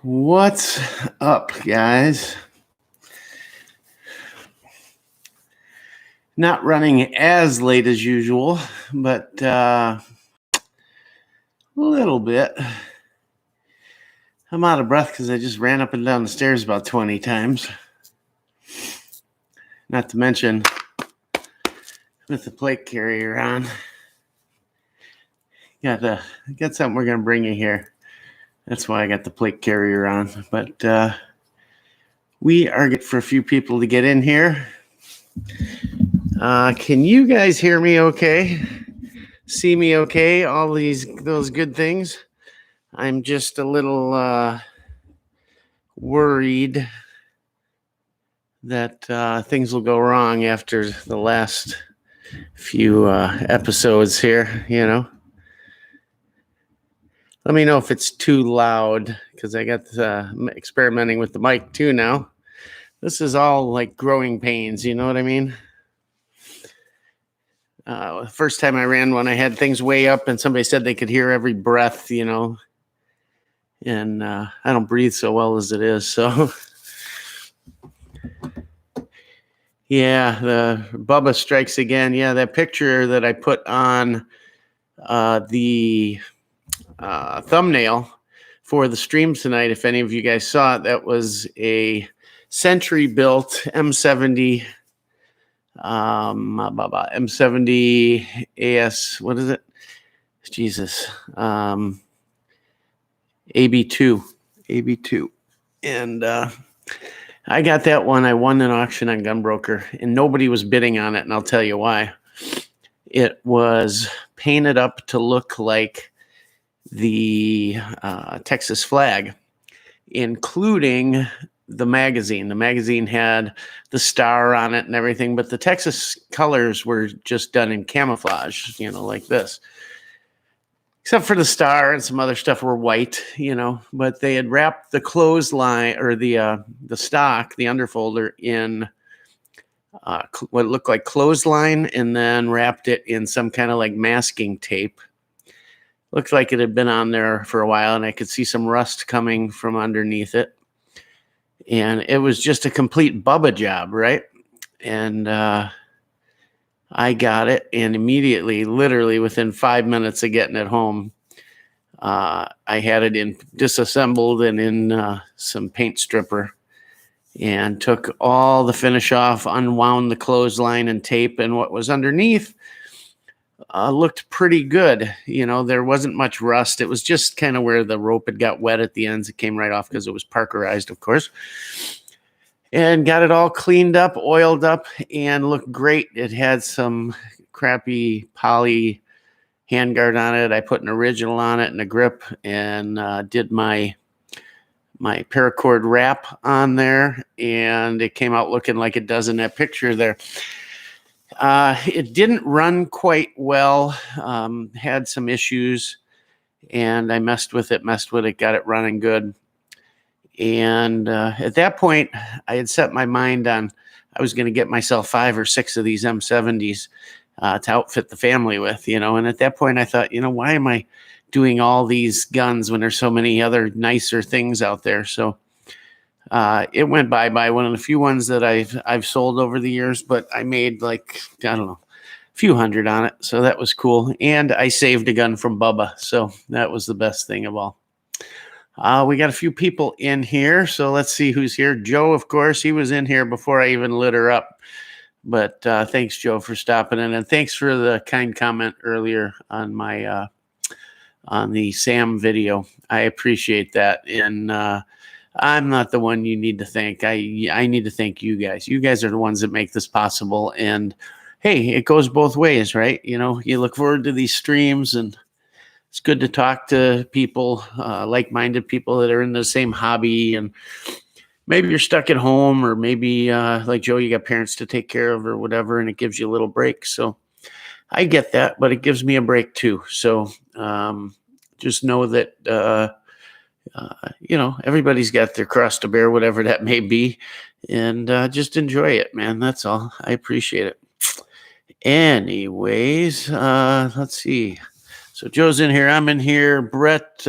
What's up, guys? Not running as late as usual, but a little bit. I'm out of breath because I just ran up and down the stairs about 20 times. Not to mention, with the plate carrier on, got something we're going to bring you here. That's why I got the plate carrier on. But we are getting for a few people to get in here. Can you guys hear me okay? See me okay? All those good things? I'm just a little worried that things will go wrong after the last few episodes here, Let me know if it's too loud, because I got experimenting with the mic too now. This is all like growing pains, you know what I mean? The first time I ran one, I had things way up and somebody said they could hear every breath, and I don't breathe so well as it is. So, yeah, the Bubba strikes again. Yeah, that picture that I put on the thumbnail for the stream tonight, if any of you guys saw it, that was a Century built M70 M70 AS, what is it? Jesus. AB2. And I got that one. I won an auction on Gunbroker, and nobody was bidding on it, and I'll tell you why. It was painted up to look like the Texas flag, including the magazine. The magazine had the star on it and everything, but the Texas colors were just done in camouflage, like this. Except for the star and some other stuff were white, but they had wrapped the clothesline or the stock, the underfolder, in what looked like clothesline, and then wrapped it in some kind of like masking tape. Looked like it had been on there for a while, and I could see some rust coming from underneath it. And it was just a complete Bubba job, right? And I got it, and immediately, literally within 5 minutes of getting it home, I had it disassembled and in some paint stripper, and took all the finish off, unwound the clothesline and tape, and what was underneath looked pretty good. There wasn't much rust. It was just kind of where the rope had got wet at the ends. It came right off because it was Parkerized, of course. And got it all cleaned up, oiled up, and looked great. It had some crappy poly handguard on it. I put an original on it and a grip, and did my paracord wrap on there, and it came out looking like it does in that picture there. It didn't run quite well, had some issues, and I messed with it, got it running good. And at that point, I had set my mind on I was going to get myself 5 or 6 of these M70s to outfit the family with, And at that point, I thought, why am I doing all these guns when there's so many other nicer things out there? So it went by one of the few ones that I've sold over the years, but I made a few hundred on it. So that was cool. And I saved a gun from Bubba. So that was the best thing of all. We got a few people in here. So let's see who's here. Joe, of course, he was in here before I even lit her up. But thanks, Joe, for stopping in. And thanks for the kind comment earlier on my on the Sam video. I appreciate that. And I'm not the one you need to thank. I need to thank you guys. You guys are the ones that make this possible. And hey, it goes both ways, right? You look forward to these streams, and it's good to talk to people, like-minded people that are in the same hobby. And maybe you're stuck at home, or maybe like Joe, you got parents to take care of or whatever, and it gives you a little break. So I get that, but it gives me a break too. So just know that everybody's got their cross to bear, whatever that may be, and just enjoy it, man. That's all. I appreciate it. Anyways, let's see. So Joe's in here. I'm in here. Brett,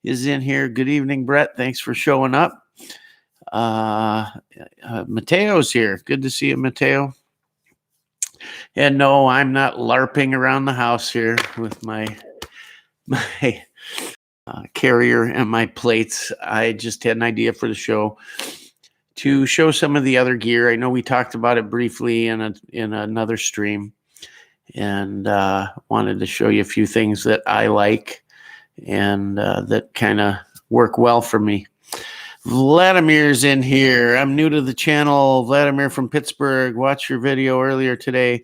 is in here. Good evening, Brett. Thanks for showing up. Mateo's here. Good to see you, Mateo. And no, I'm not LARPing around the house here with my carrier and my plates. I just had an idea for the show to show some of the other gear. I know we talked about it briefly in another stream, and wanted to show you a few things that I like and that kind of work well for me. Vladimir's in here. I'm new to the channel. Vladimir from Pittsburgh. Watched your video earlier today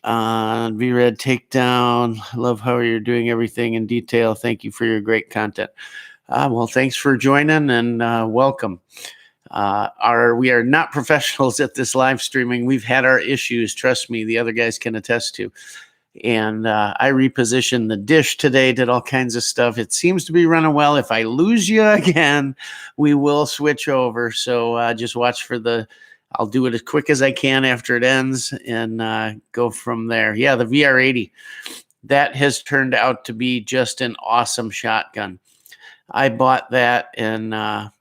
on VRED Takedown. Love how you're doing everything in detail. Thank you for your great content. Well, thanks for joining and welcome. We are not professionals at this live streaming. We've had our issues. Trust me, the other guys can attest to. And I repositioned the dish today, did all kinds of stuff. It seems to be running well. If I lose you again, we will switch over. So just watch for I'll do it as quick as I can after it ends and go from there. Yeah, the VR80, that has turned out to be just an awesome shotgun. I bought that and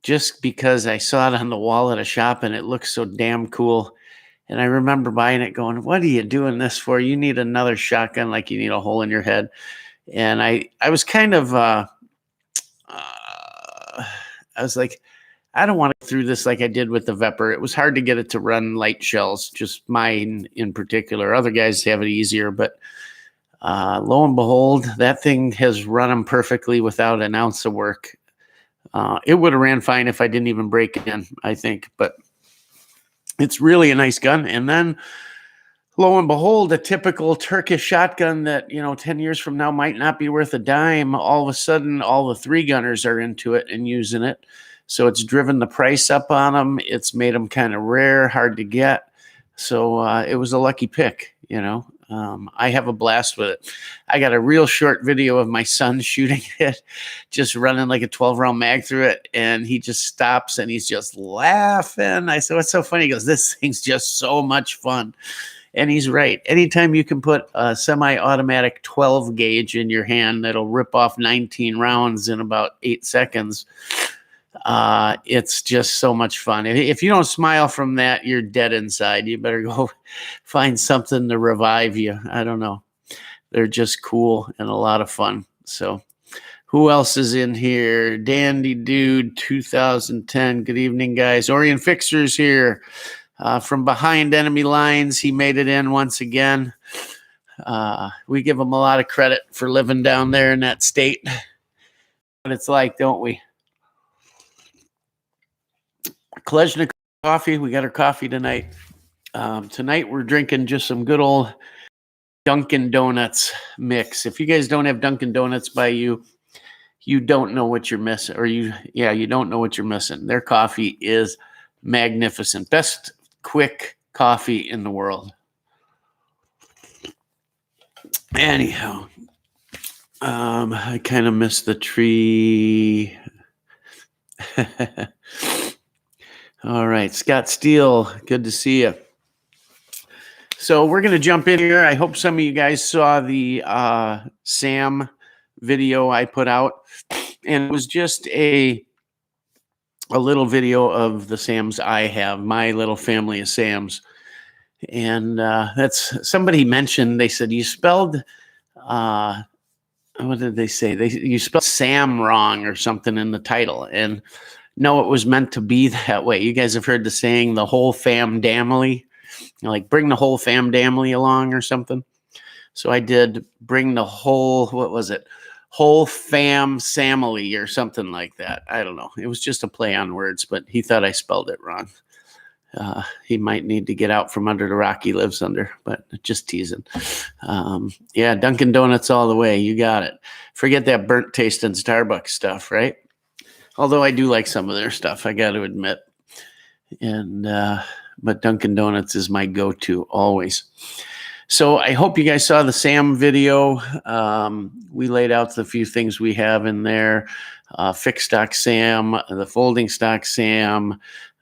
just because I saw it on the wall at a shop and it looks so damn cool. And I remember buying it going, what are you doing this for? You need another shotgun like you need a hole in your head. And I was kind of, I was like, I don't want to go through this like I did with the Vepr. It was hard to get it to run light shells, just mine in particular. Other guys have it easier, but lo and behold, that thing has run them perfectly without an ounce of work. It would have ran fine if I didn't even break it in, I think, but it's really a nice gun. And then lo and behold, a typical Turkish shotgun that, 10 years from now might not be worth a dime. All of a sudden, all the 3-gunners are into it and using it. So it's driven the price up on them. It's made them kind of rare, hard to get. So it was a lucky pick, I have a blast with it. I got a real short video of my son shooting it, just running like a 12-round mag through it, and he just stops and he's just laughing. I said, what's so funny? He goes, this thing's just so much fun. And he's right. Anytime you can put a semi-automatic 12 gauge in your hand that'll rip off 19 rounds in about 8 seconds, it's just so much fun. If you don't smile from that, you're dead inside. You better go find something to revive you. I don't know. They're just cool and a lot of fun. So who else is in here? Dandy Dude 2010. Good evening, guys. Orient Fixer's here from behind enemy lines. He made it in once again. We give him a lot of credit for living down there in that state. What it's like, don't we? Kalashnilovs coffee. We got our coffee tonight. Tonight we're drinking just some good old Dunkin' Donuts mix. If you guys don't have Dunkin' Donuts by you, you don't know what you're missing. You don't know what you're missing. Their coffee is magnificent. Best quick coffee in the world. Anyhow, I kind of missed the tree. All right, Scott Steele, good to see you. So we're going to jump in here. I hope some of you guys saw the SAM video I put out. And it was just a little video of the SAMs I have, my little family of SAMs. And that's somebody mentioned, they said, you spelled, what did they say? You spelled Sam wrong or something in the title. And no, it was meant to be that way. You guys have heard the saying, the whole fam damily, like bring the whole fam damily along or something. So I did bring the whole, whole fam samily or something like that. I don't know. It was just a play on words, but he thought I spelled it wrong. He might need to get out from under the rock he lives under, but just teasing. Yeah, Dunkin' Donuts all the way. You got it. Forget that burnt taste in Starbucks stuff, right? Although I do like some of their stuff, I got to admit. And but Dunkin' Donuts is my go-to always. So I hope you guys saw the SAM video. We laid out the few things we have in there. Fixed stock SAM, the folding stock SAM,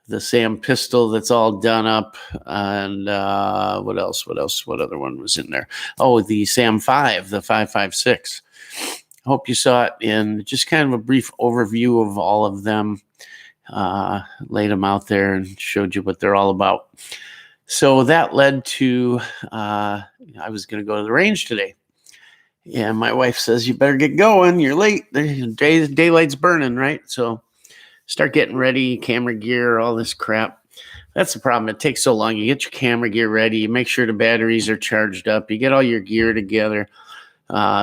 the SAM pistol that's all done up, and what else? What other one was in there? Oh, the SAM 5, the 5.56. hope you saw it in just kind of a brief overview of all of them. Laid them out there and showed you what they're all about. So that led to I was going to go to the range today. And my wife says, you better get going. You're late. Daylight's burning, right? So start getting ready, camera gear, all this crap. That's the problem. It takes so long. You get your camera gear ready. You make sure the batteries are charged up. You get all your gear together.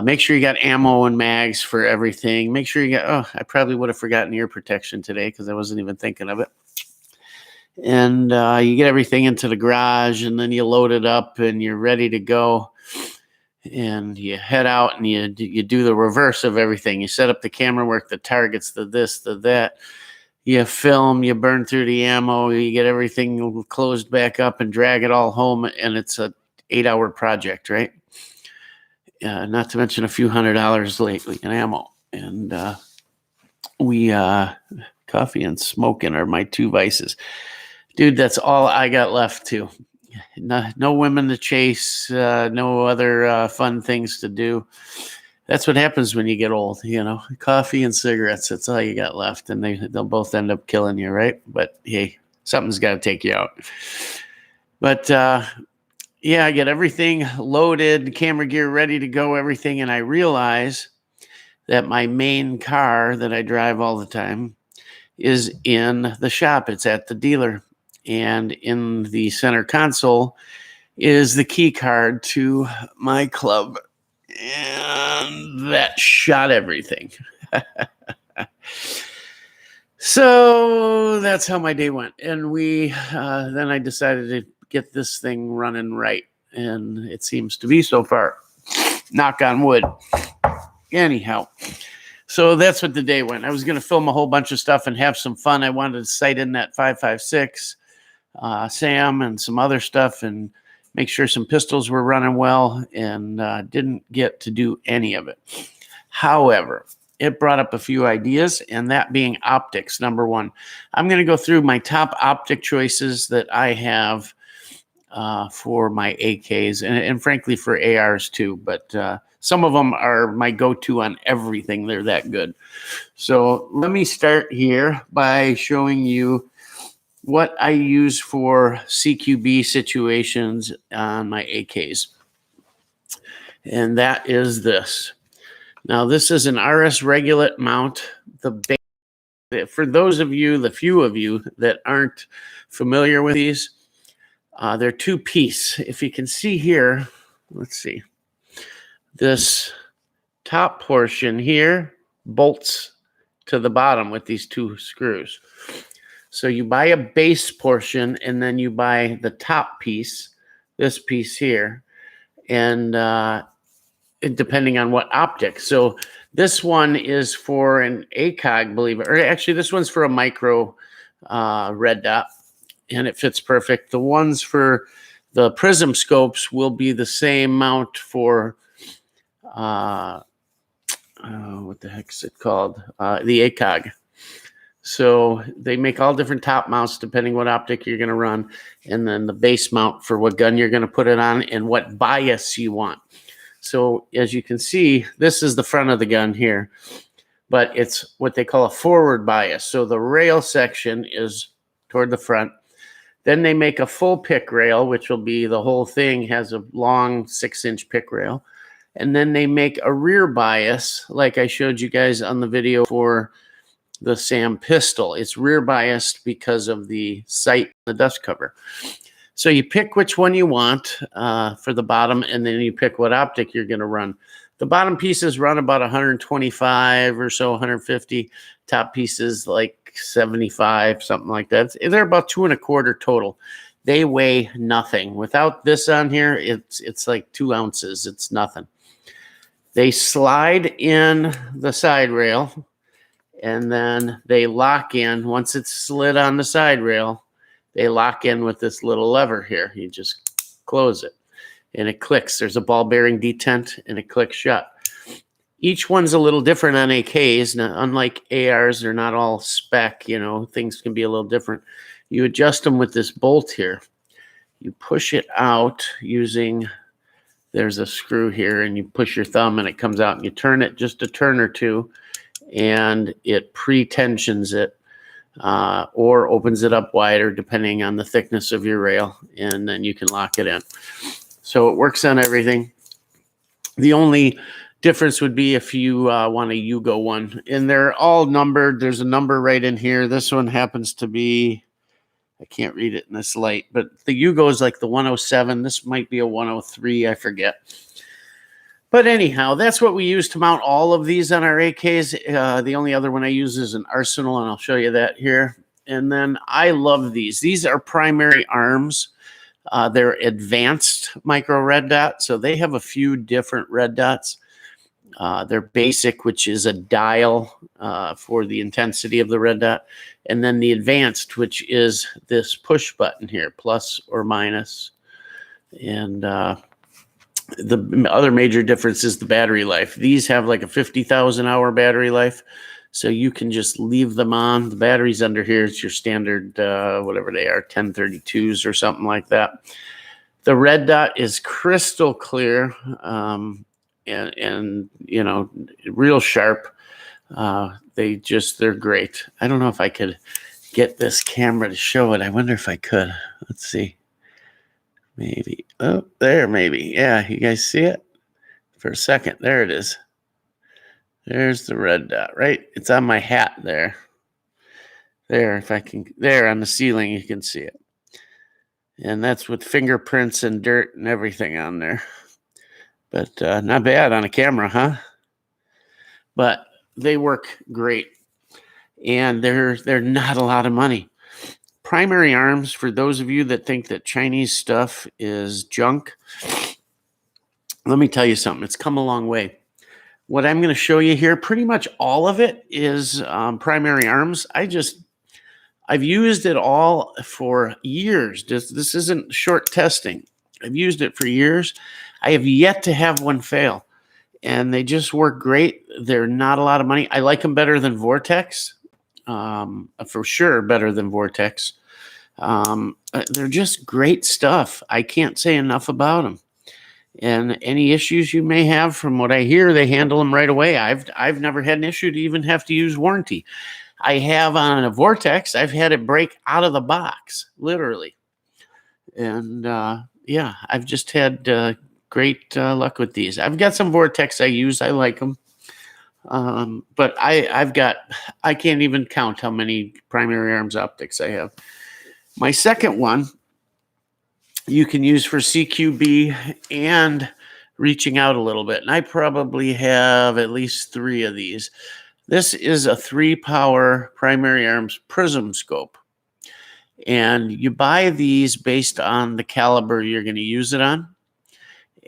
Make sure you got ammo and mags for everything. Make sure you got, I probably would have forgotten ear protection today because I wasn't even thinking of it. And you get everything into the garage, and then you load it up and you're ready to go. And you head out and you do the reverse of everything. You set up the camera work, the targets, the this, the that. You film, you burn through the ammo, you get everything closed back up and drag it all home. And it's a 8-hour project, right? Not to mention a few $100 lately in ammo. And coffee and smoking are my two vices. Dude, that's all I got left too. No women to chase, no other fun things to do. That's what happens when you get old, coffee and cigarettes. That's all you got left. And they'll both end up killing you, right? But hey, something's got to take you out. But I get everything loaded, camera gear ready to go, everything. And I realize that my main car that I drive all the time is in the shop. It's at the dealer. And in the center console is the key card to my club. And that shot everything. So that's how my day went. And then I decided to get this thing running right. And it seems to be so far. Knock on wood. Anyhow. So that's what the day went. I was going to film a whole bunch of stuff and have some fun. I wanted to sight in that 5.56 Sam and some other stuff and make sure some pistols were running well, and didn't get to do any of it. However, it brought up a few ideas, and that being optics, number one. I'm going to go through my top optic choices that I have for my AKs and frankly for ARs too, but some of them are my go-to on everything. They're that good. So let me start here by showing you what I use for CQB situations on my AKs. And that is this. Now, this is an RS Regulate mount. For those of you, the few of you that aren't familiar with these, they're two-piece. If you can see here, let's see. This top portion here bolts to the bottom with these two screws. So you buy a base portion, and then you buy the top piece, this piece here, and depending on what optic. So this one is for an ACOG, believe it, or actually this one's for a micro red dot, and it fits perfect. The ones for the prism scopes will be the same mount for what the heck is it called? The ACOG. So they make all different top mounts depending what optic you're going to run, and then the base mount for what gun you're going to put it on and what bias you want. So as you can see, this is the front of the gun here, but it's what they call a forward bias. So the rail section is toward the front. Then they make a full pick rail, which will be the whole thing has a long 6-inch pick rail. And then they make a rear bias, like I showed you guys on the video for the SAM pistol. It's rear biased because of the sight, the dust cover. So you pick which one you want for the bottom, and then you pick what optic you're going to run. The bottom pieces run about 125 or so, 150. Top pieces like 75, something like that. They're about 2 1/4 total. They weigh nothing. Without this on here, it's like 2 ounces. It's nothing. They slide in the side rail, and then they lock in. Once it's slid on the side rail, they lock in with this little lever here. You just close it, and it clicks. There's a ball bearing detent, and it clicks shut. Each one's a little different on AKs. Now, unlike ARs, they're not all spec. Things can be a little different. You adjust them with this bolt here. You push it out using there's a screw here, and you push your thumb and it comes out, and you turn it just a turn or two, and it pre-tensions it or opens it up wider depending on the thickness of your rail, and then you can lock it in. So it works on everything. The only difference would be if you want a Yugo one, and they're all numbered. There's a number right in here. This one happens to be, I can't read it in this light, but the Yugo is like the 107. This might be a 103, I forget. But anyhow, that's what we use to mount all of these on our AKs. The only other one I use is an Arsenal, and I'll show you that here. And then I love these. These are primary arms. They're advanced micro red dot, so they have a few different red dots. They're basic, which is a dial for the intensity of the red dot. And then the advanced, which is this push button here, plus or minus. And the other major difference is the battery life. These have like a 50,000 hour battery life. So you can just leave them on. The batteries under here, it's your standard, whatever they are, 1032s or something like that. The red dot is crystal clear. And you know, real sharp. They're great. I don't know if I could get this camera to show it. I wonder if I could. Let's see. Maybe. Oh, there, maybe. Yeah, you guys see it? For a second. There it is. There's the red dot, right? It's on my hat there. There, if I can. There on the ceiling, you can see it. And that's with fingerprints and dirt and everything on there. But not bad on a camera, huh? But they work great, and they're not a lot of money. Primary arms, for those of you that think that Chinese stuff is junk, let me tell you something. It's come a long way. What I'm going to show you here, pretty much all of it is primary arms. I've used it all for years. This isn't short testing. I've used it for years. I have yet to have one fail, and they just work great. They're not a lot of money. I like them better than Vortex, for sure better than Vortex. They're just great stuff. I can't say enough about them. And any issues you may have, from what I hear, they handle them right away. I've never had an issue to even have to use warranty. I have on a Vortex, I've had it break out of the box, literally. And yeah, I've just had great luck with these. I've got some Vortex I use. I like them. But I can't even count how many primary arms optics I have. My second one you can use for CQB and reaching out a little bit. And I probably have at least 3 of these. This is a 3-power primary arms prism scope. And you buy these based on the caliber you're going to use it on.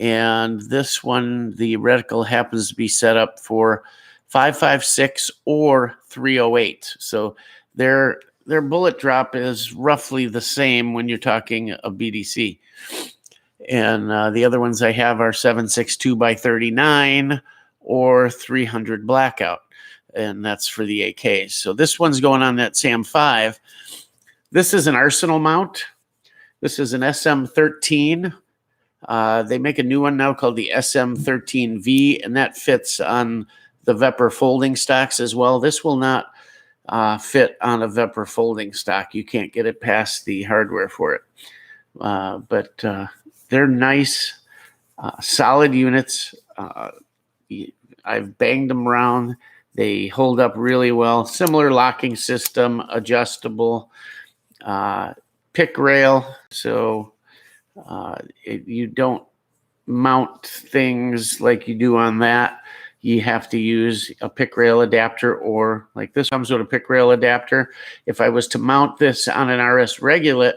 And this one, the reticle happens to be set up for 5.56 or 308. So their bullet drop is roughly the same when you're talking a BDC. And the other ones I have are 7.62 by 39 or 300 blackout. And that's for the AKs. So this one's going on that SAM 5. This is an Arsenal mount. This is an SM13. They make a new one now called the SM13V, and that fits on the Vepr folding stocks as well. This will not fit on a Vepr folding stock. You can't get it past the hardware for it. But they're nice, solid units. I've banged them around. They hold up really well. Similar locking system, adjustable, pick rail. So you don't mount things like you do on that. You have to use a pick rail adapter, or like this comes with a pick rail adapter. If I was to mount this on an RS Regulate,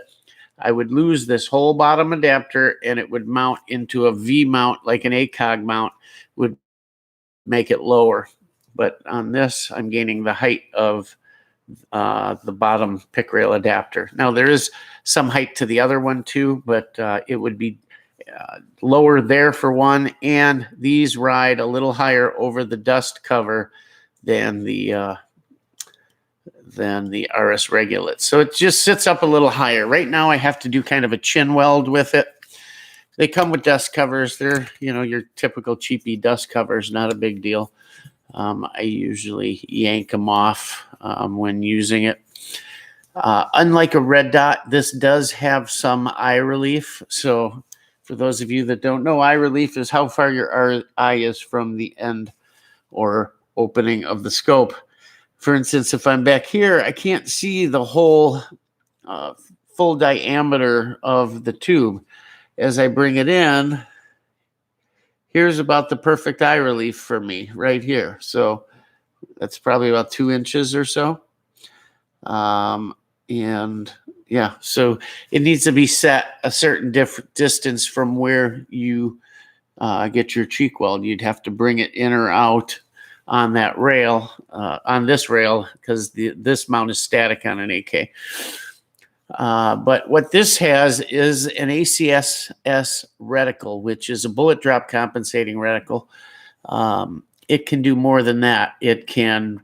I would lose this whole bottom adapter, and it would mount into a V mount, like an ACOG mount, would make it lower. But on this, I'm gaining the height of the bottom pick rail adapter. Now, there is some height to the other one too, but it would be lower there for one, and these ride a little higher over the dust cover than the RS Regulate. So it just sits up a little higher. Right now I have to do kind of a chin weld with it. They come with dust covers. They're, your typical cheapy dust covers, not a big deal. I usually yank them off when using it. Unlike a red dot, this does have some eye relief. So for those of you that don't know, eye relief is how far your eye is from the end or opening of the scope. For instance, if I'm back here, I can't see the whole full diameter of the tube. As I bring it in, here's about the perfect eye relief for me right here. So that's probably about 2 inches or so. And yeah, so it needs to be set a certain distance from where you get your cheek weld. You'd have to bring it in or out on that rail, on this rail, because this mount is static on an AK. But what this has is an ACSS reticle, which is a bullet drop compensating reticle. It can do more than that. It can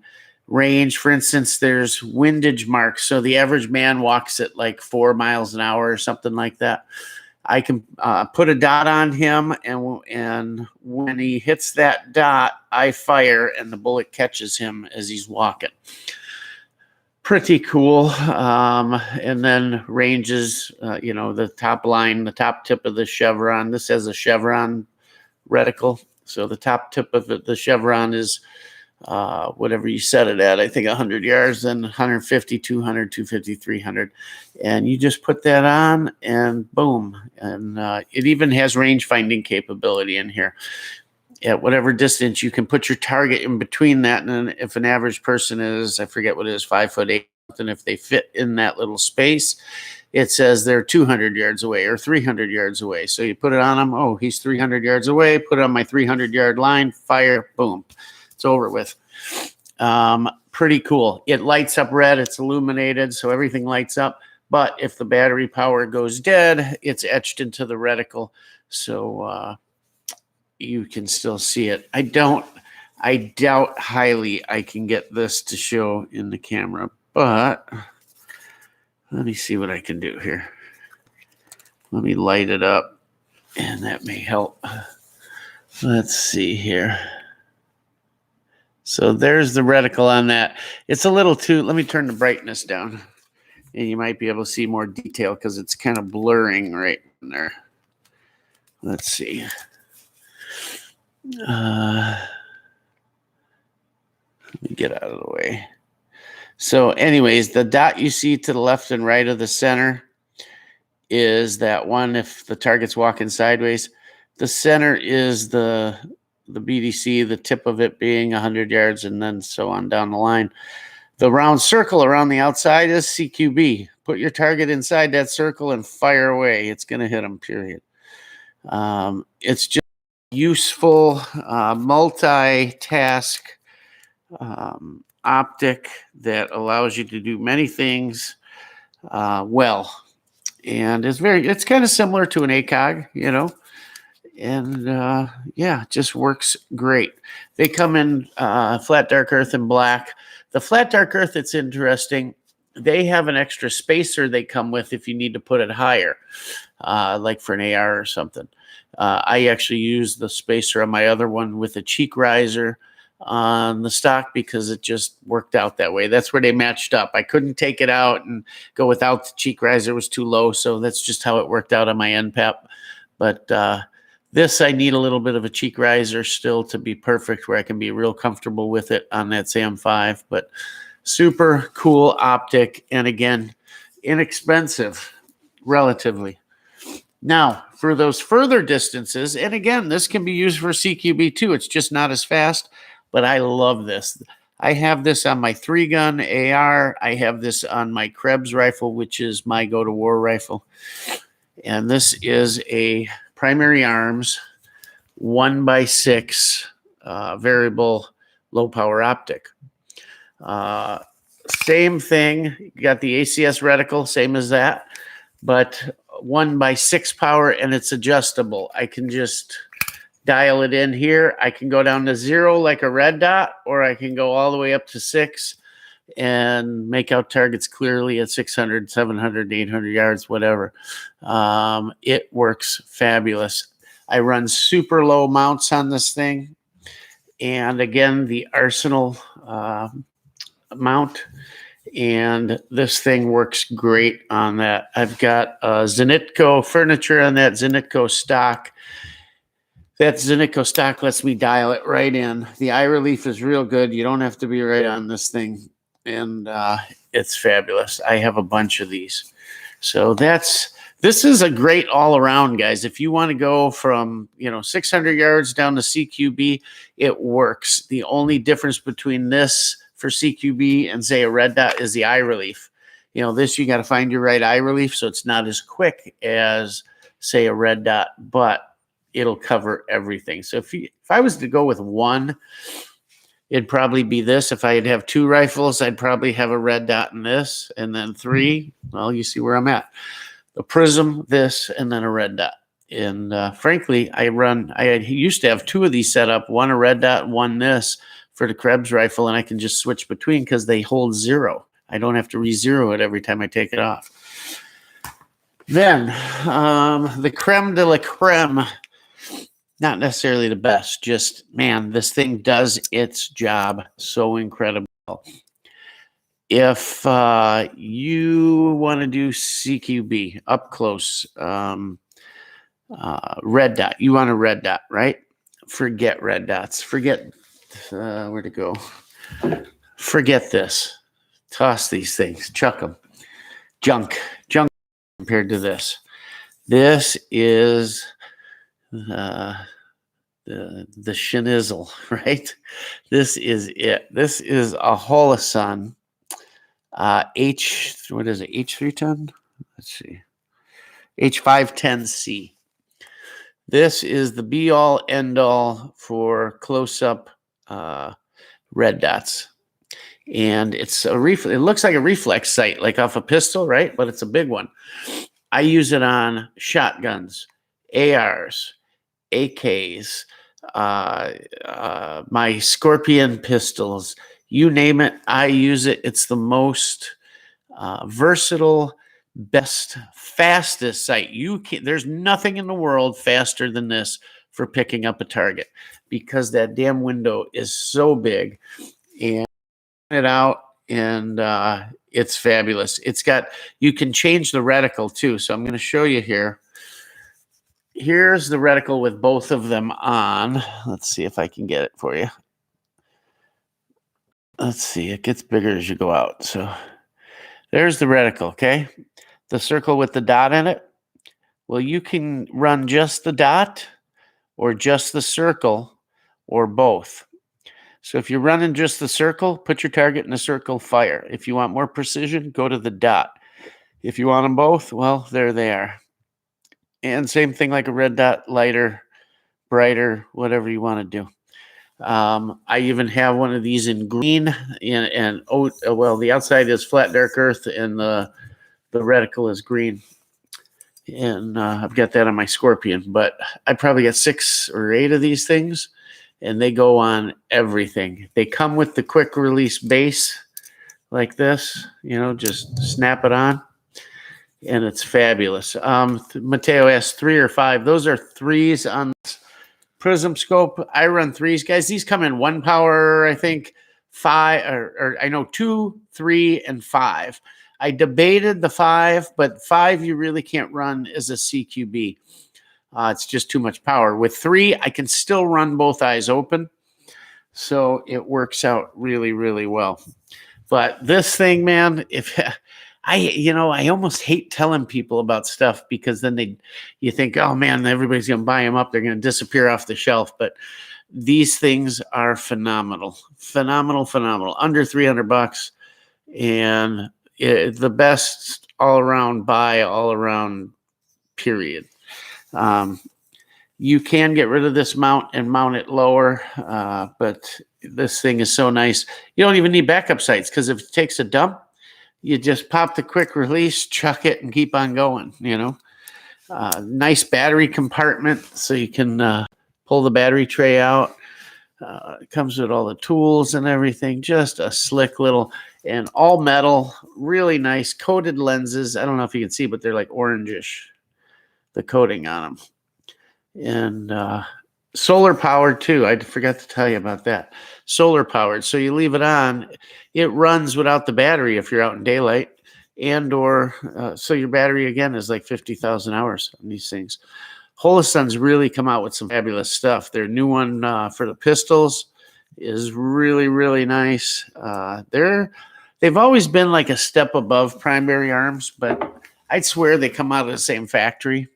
range, for instance, there's windage marks. So the average man walks at like 4 miles an hour or something like that. I can put a dot on him, and when he hits that dot, I fire, and the bullet catches him as he's walking. Pretty cool. And then ranges, the top line, the top tip of the chevron. This has a chevron reticle. So the top tip of the chevron is whatever you set it at. I think 100 yards, then 150, 200, 250, 300. And you just put that on and boom. And it even has range finding capability in here. At whatever distance, you can put your target in between that. And then if an average person is, I forget what it is, 5'8", and if they fit in that little space, it says they're 200 yards away or 300 yards away. So you put it on them. Oh, he's 300 yards away. Put it on my 300-yard line. Fire. Boom. It's over with. Pretty cool. It lights up red. It's illuminated, so everything lights up. But if the battery power goes dead, it's etched into the reticle, so you can still see it. I doubt highly I can get this to show in the camera, but let me see what I can do here. Let me light it up, and that may help. Let's see here. So there's the reticle on that. It's a little too, let me turn the brightness down, and you might be able to see more detail because it's kind of blurring right in there. Let's see. Let me get out of the way. So anyways, the dot you see to the left and right of the center is that one if the target's walking sideways. The center is the BDC, the tip of it being 100 yards, and then so on down the line. The round circle around the outside is CQB. Put your target inside that circle and fire away. It's going to hit them, period. It's just useful multitask optic that allows you to do many things well. And it's kind of similar to an ACOG, and yeah, just works great. They come in flat dark earth and black. The flat dark earth, it's interesting. They have an extra spacer they come with if you need to put it higher, like for an AR or something. I actually use the spacer on my other one with a cheek riser on the stock because it just worked out that way. That's where they matched up. I couldn't take it out and go without the cheek riser. It was too low, so that's just how it worked out on my NPAP. But this, I need a little bit of a cheek riser still to be perfect where I can be real comfortable with it on that SAM5. But super cool optic, and again, inexpensive, relatively. Now, for those further distances, and again, this can be used for CQB too. It's just not as fast, but I love this. I have this on my 3-gun AR. I have this on my Krebs rifle, which is my go-to-war rifle. And this is a primary arms 1x6 variable low-power optic. Same thing. You got the ACS reticle, same as that, but 1x6 power, and it's adjustable. I can just dial it in here. I can go down to 0 like a red dot, or I can go all the way up to 6. and make out targets clearly at 600, 700, 800 yards, whatever. It works fabulous. I run super low mounts on this thing. And again, the Arsenal mount. And this thing works great on that. I've got Zenitco furniture on that Zenitco stock. That Zenitco stock lets me dial it right in. The eye relief is real good. You don't have to be right on this thing. And it's fabulous. I have a bunch of these. So this is a great all around, guys. If you want to go from 600 yards down to CQB, it works. The only difference between this for CQB and say a red dot is the eye relief. This you got to find your right eye relief, so it's not as quick as say a red dot, but it'll cover everything. So if I was to go with one, it'd probably be this. If I'd have two rifles, I'd probably have a red dot in this, and then three. Well, you see where I'm at. A prism, this, and then a red dot. And frankly, I used to have two of these set up, one a red dot, one this for the Krebs rifle, and I can just switch between because they hold zero. I don't have to re-zero it every time I take it off. Then the creme de la creme, not necessarily the best, just, man, this thing does its job so incredible. If you want to do CQB up close, red dot, you want a red dot, right? Forget red dots. Forget where to go. Forget this. Toss these things. Chuck them. Junk compared to this. This is the schnizzle, right? This is it. This is a Holosun what is it? H310? Let's see. H510C. This is the be all end all for close up red dots. And it's it looks like a reflex sight, like off a pistol, right? But it's a big one. I use it on shotguns, ARs, AKs, my Scorpion pistols, you name it, I use it. It's the most versatile, best, fastest sight. There's nothing in the world faster than this for picking up a target because that damn window is so big. And it out, and it's fabulous. You can change the reticle too. So I'm going to show you here. Here's the reticle with both of them on. Let's see if I can get it for you. Let's see. It gets bigger as you go out. So there's the reticle, okay? The circle with the dot in it. Well, you can run just the dot or just the circle or both. So if you're running just the circle, put your target in the circle, fire. If you want more precision, go to the dot. If you want them both, well, there they are. And same thing like a red dot, lighter, brighter, whatever you want to do. I even have one of these in green, the outside is flat dark earth and the reticle is green. And I've got that on my Scorpion, but I probably got 6 or 8 of these things. And they go on everything. They come with the quick release base like this, just snap it on. And it's fabulous. Mateo asked 3 or 5. Those are 3s on this Prism scope. I run 3s, guys. These come in 1 power, I think, 5, or I know 2, 3, and 5. I debated the 5, but 5 you really can't run as a CQB. It's just too much power. With 3, I can still run both eyes open. So it works out really, really well. But this thing, man, I almost hate telling people about stuff because then you think, oh man, everybody's going to buy them up. They're going to disappear off the shelf. But these things are phenomenal, phenomenal. Under $300, and the best all around buy, all around period. You can get rid of this mount and mount it lower, but this thing is so nice. You don't even need backup sights because if it takes a dump, you just pop the quick release, chuck it, and keep on going, Nice battery compartment so you can pull the battery tray out. It comes with all the tools and everything. Just a slick little, and all metal, really nice coated lenses. I don't know if you can see, but they're like orangish, the coating on them. And solar powered too. I forgot to tell you about that. Solar powered. So you leave it on, it runs without the battery if you're out in daylight, so your battery again is like 50,000 hours on these things. Holosun's really come out with some fabulous stuff. Their new one for the pistols is really, really nice. They've always been like a step above Primary Arms, but I'd swear they come out of the same factory.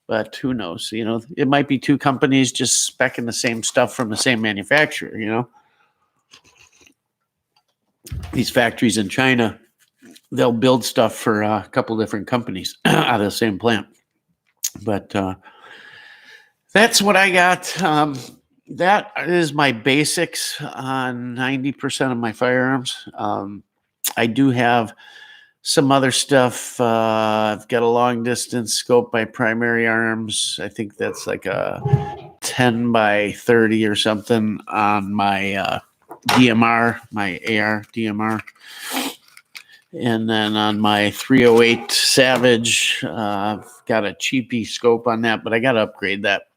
But who knows? It might be two companies just speccing the same stuff from the same manufacturer. These factories in China, they'll build stuff for a couple different companies out of the same plant. But that's what I got. That is my basics on 90% of my firearms. I do have some other stuff. I've got a long distance scope by Primary Arms. I think that's like a 10 by 30 or something on my DMR, my AR DMR. And then on my 308 Savage, I've got a cheapy scope on that, but I got to upgrade that.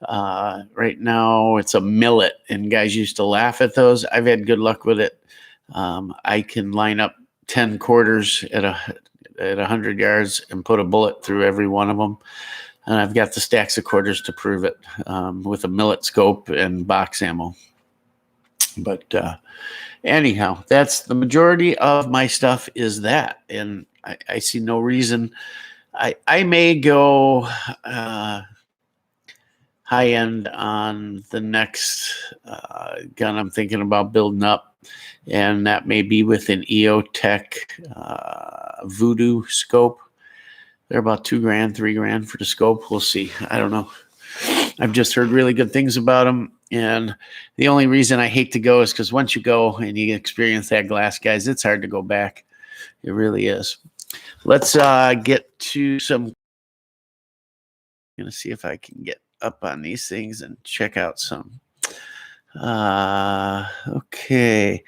Right now it's a millet, and guys used to laugh at those. I've had good luck with it. I can line up 10 quarters at 100 yards and put a bullet through every one of them. And I've got the stacks of quarters to prove it with a millet scope and box ammo. But anyhow, that's the majority of my stuff is that. And I see no reason. I may go high end on the next gun I'm thinking about building up. And that may be with an EOTech Voodoo scope. They're about $2,000, $3,000 for the scope. We'll see. I don't know. I've just heard really good things about them. And the only reason I hate to go is because once you go and you experience that glass, guys, it's hard to go back. It really is. Let's get to some. I'm going to see if I can get up on these things and check out some. Okay.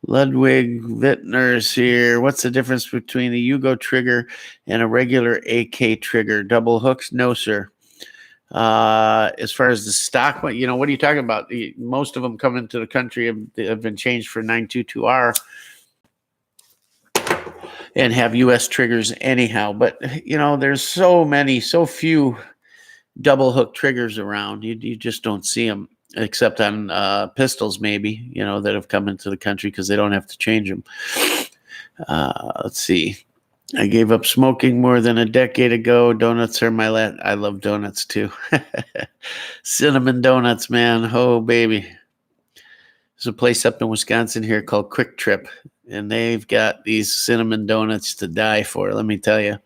Ludwig Wittner's here. What's the difference between a Yugo trigger and a regular AK trigger? Double hooks? No, sir. As far as the stock, what are you talking about? Most of them come into the country have been changed for 922R and have U.S. triggers anyhow. But, there's so few double hook triggers around. You just don't see them. Except on pistols, maybe, that have come into the country because they don't have to change them. Let's see. I gave up smoking more than a decade ago. Donuts are my last. I love donuts, too. Cinnamon donuts, man. Oh, baby. There's a place up in Wisconsin here called Quick Trip, and they've got these cinnamon donuts to die for, let me tell you.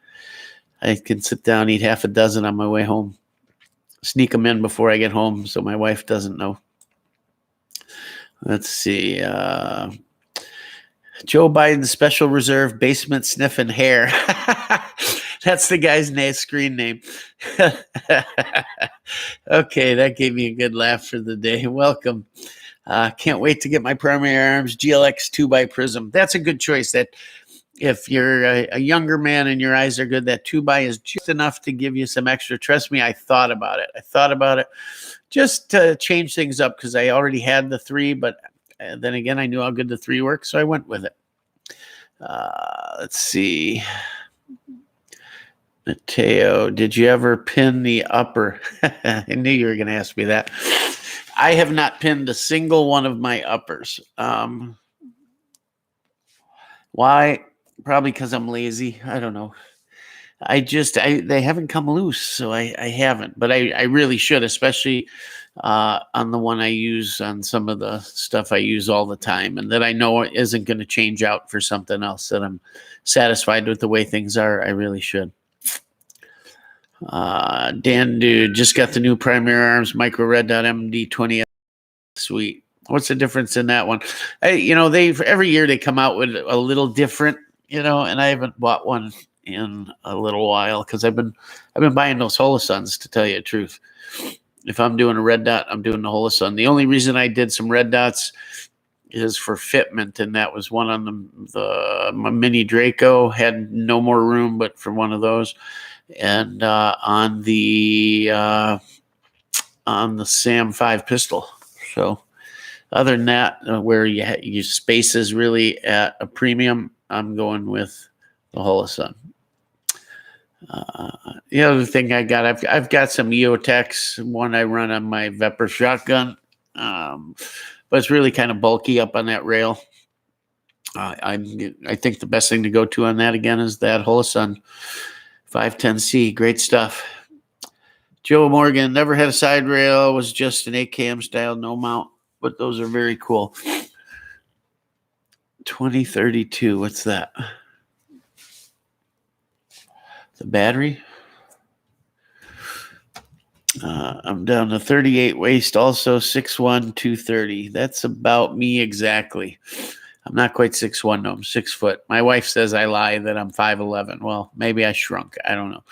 I can sit down and eat half a dozen on my way home. Sneak them in before I get home so my wife doesn't know. Let's see. Joe Biden Special Reserve Basement Sniffing Hair. That's the guy's screen name. Okay, that gave me a good laugh for the day. Welcome. Can't wait to get my Primary Arms GLX 2x Prism. That's a good choice. That if you're a younger man and your eyes are good, that 2x is just enough to give you some extra. Trust me, I thought about it just to change things up because I already had the 3, but then again, I knew how good the 3 worked, so I went with it. Let's see. Mateo, did you ever pin the upper? I knew you were going to ask me that. I have not pinned a single one of my uppers. Why? Probably because I'm lazy. I don't know. They haven't come loose, so I haven't. But I really should, especially on the one I use on some of the stuff I use all the time and that I know isn't going to change out for something else that I'm satisfied with the way things are. I really should. Dan Dude just got the new Primary Arms Micro Red Dot MD20. Sweet. What's the difference in that one? Every year they come out with a little different, and I haven't bought one in a little while because I've been buying those Holosuns, to tell you the truth. if I'm doing a red dot, I'm doing the Holosun. The only reason I did some red dots is for fitment, and that was one on my mini Draco. Had no more room, but for one of those, and on the Sam 5 pistol. So other than that, where your space is really at a premium, I'm going with the Holosun. The other thing I got, I've got some EOTechs. One I run on my Vepr shotgun, but it's really kind of bulky up on that rail. I think the best thing to go to on that again is that Holosun 510C. Great stuff. Joe Morgan, never had a side rail, was just an 8KM style, no mount, but those are very cool. 2032, what's that? The battery? I'm down to 38 waist, also 6'1", 230. That's about me exactly. I'm not quite 6'1", no, I'm 6 foot. My wife says I lie, that I'm 5'11". Well, maybe I shrunk. I don't know.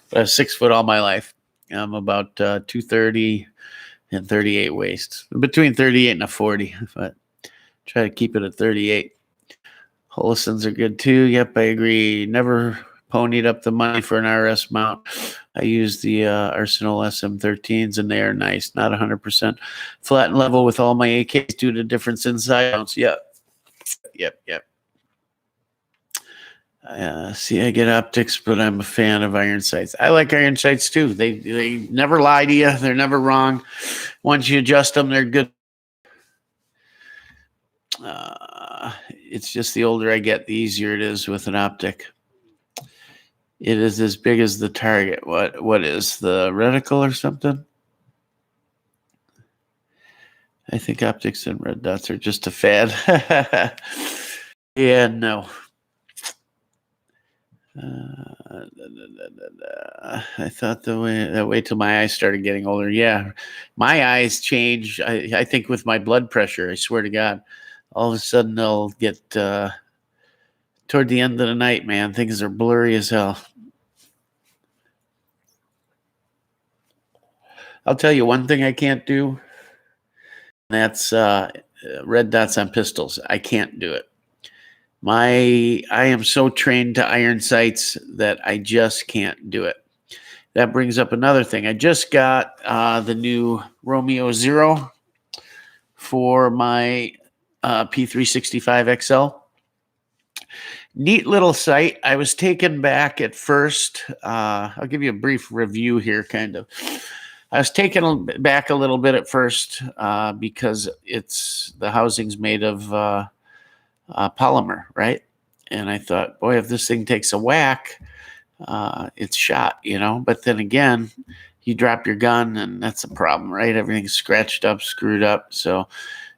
But I was 6 foot all my life. I'm about 230 and 38 waist. Between 38 and a 40, but try to keep it at 38. Holosuns are good too. Yep, I agree. Never ponied up the money for an RS mount. I use the Arsenal SM13s, and they are nice. Not 100% flat and level with all my AKs due to difference in side mounts. Yep. See, I get optics, but I'm a fan of iron sights. I like iron sights too. They never lie to you. They're never wrong. Once you adjust them, they're good. It's just the older I get, the easier it is with an optic. It is as big as the target. What is the reticle or something? I think optics and red dots are just a fad. Yeah, no. I thought that way till my eyes started getting older. Yeah, my eyes change. I think with my blood pressure. I swear to God, all of a sudden they'll get toward the end of the night. Man, things are blurry as hell. I'll tell you one thing I can't do. That's red dots on pistols. I can't do it. I am so trained to iron sights that I just can't do it. That brings up another thing. I just got the new Romeo Zero for my P365 XL. Neat little sight. I was taken back at first. I'll give you a brief review here, kind of. I was taken back a little bit at first because the housing's made of polymer, right? And I thought, boy, if this thing takes a whack, it's shot, But then again, you drop your gun, and that's a problem, right? Everything's scratched up, screwed up. So,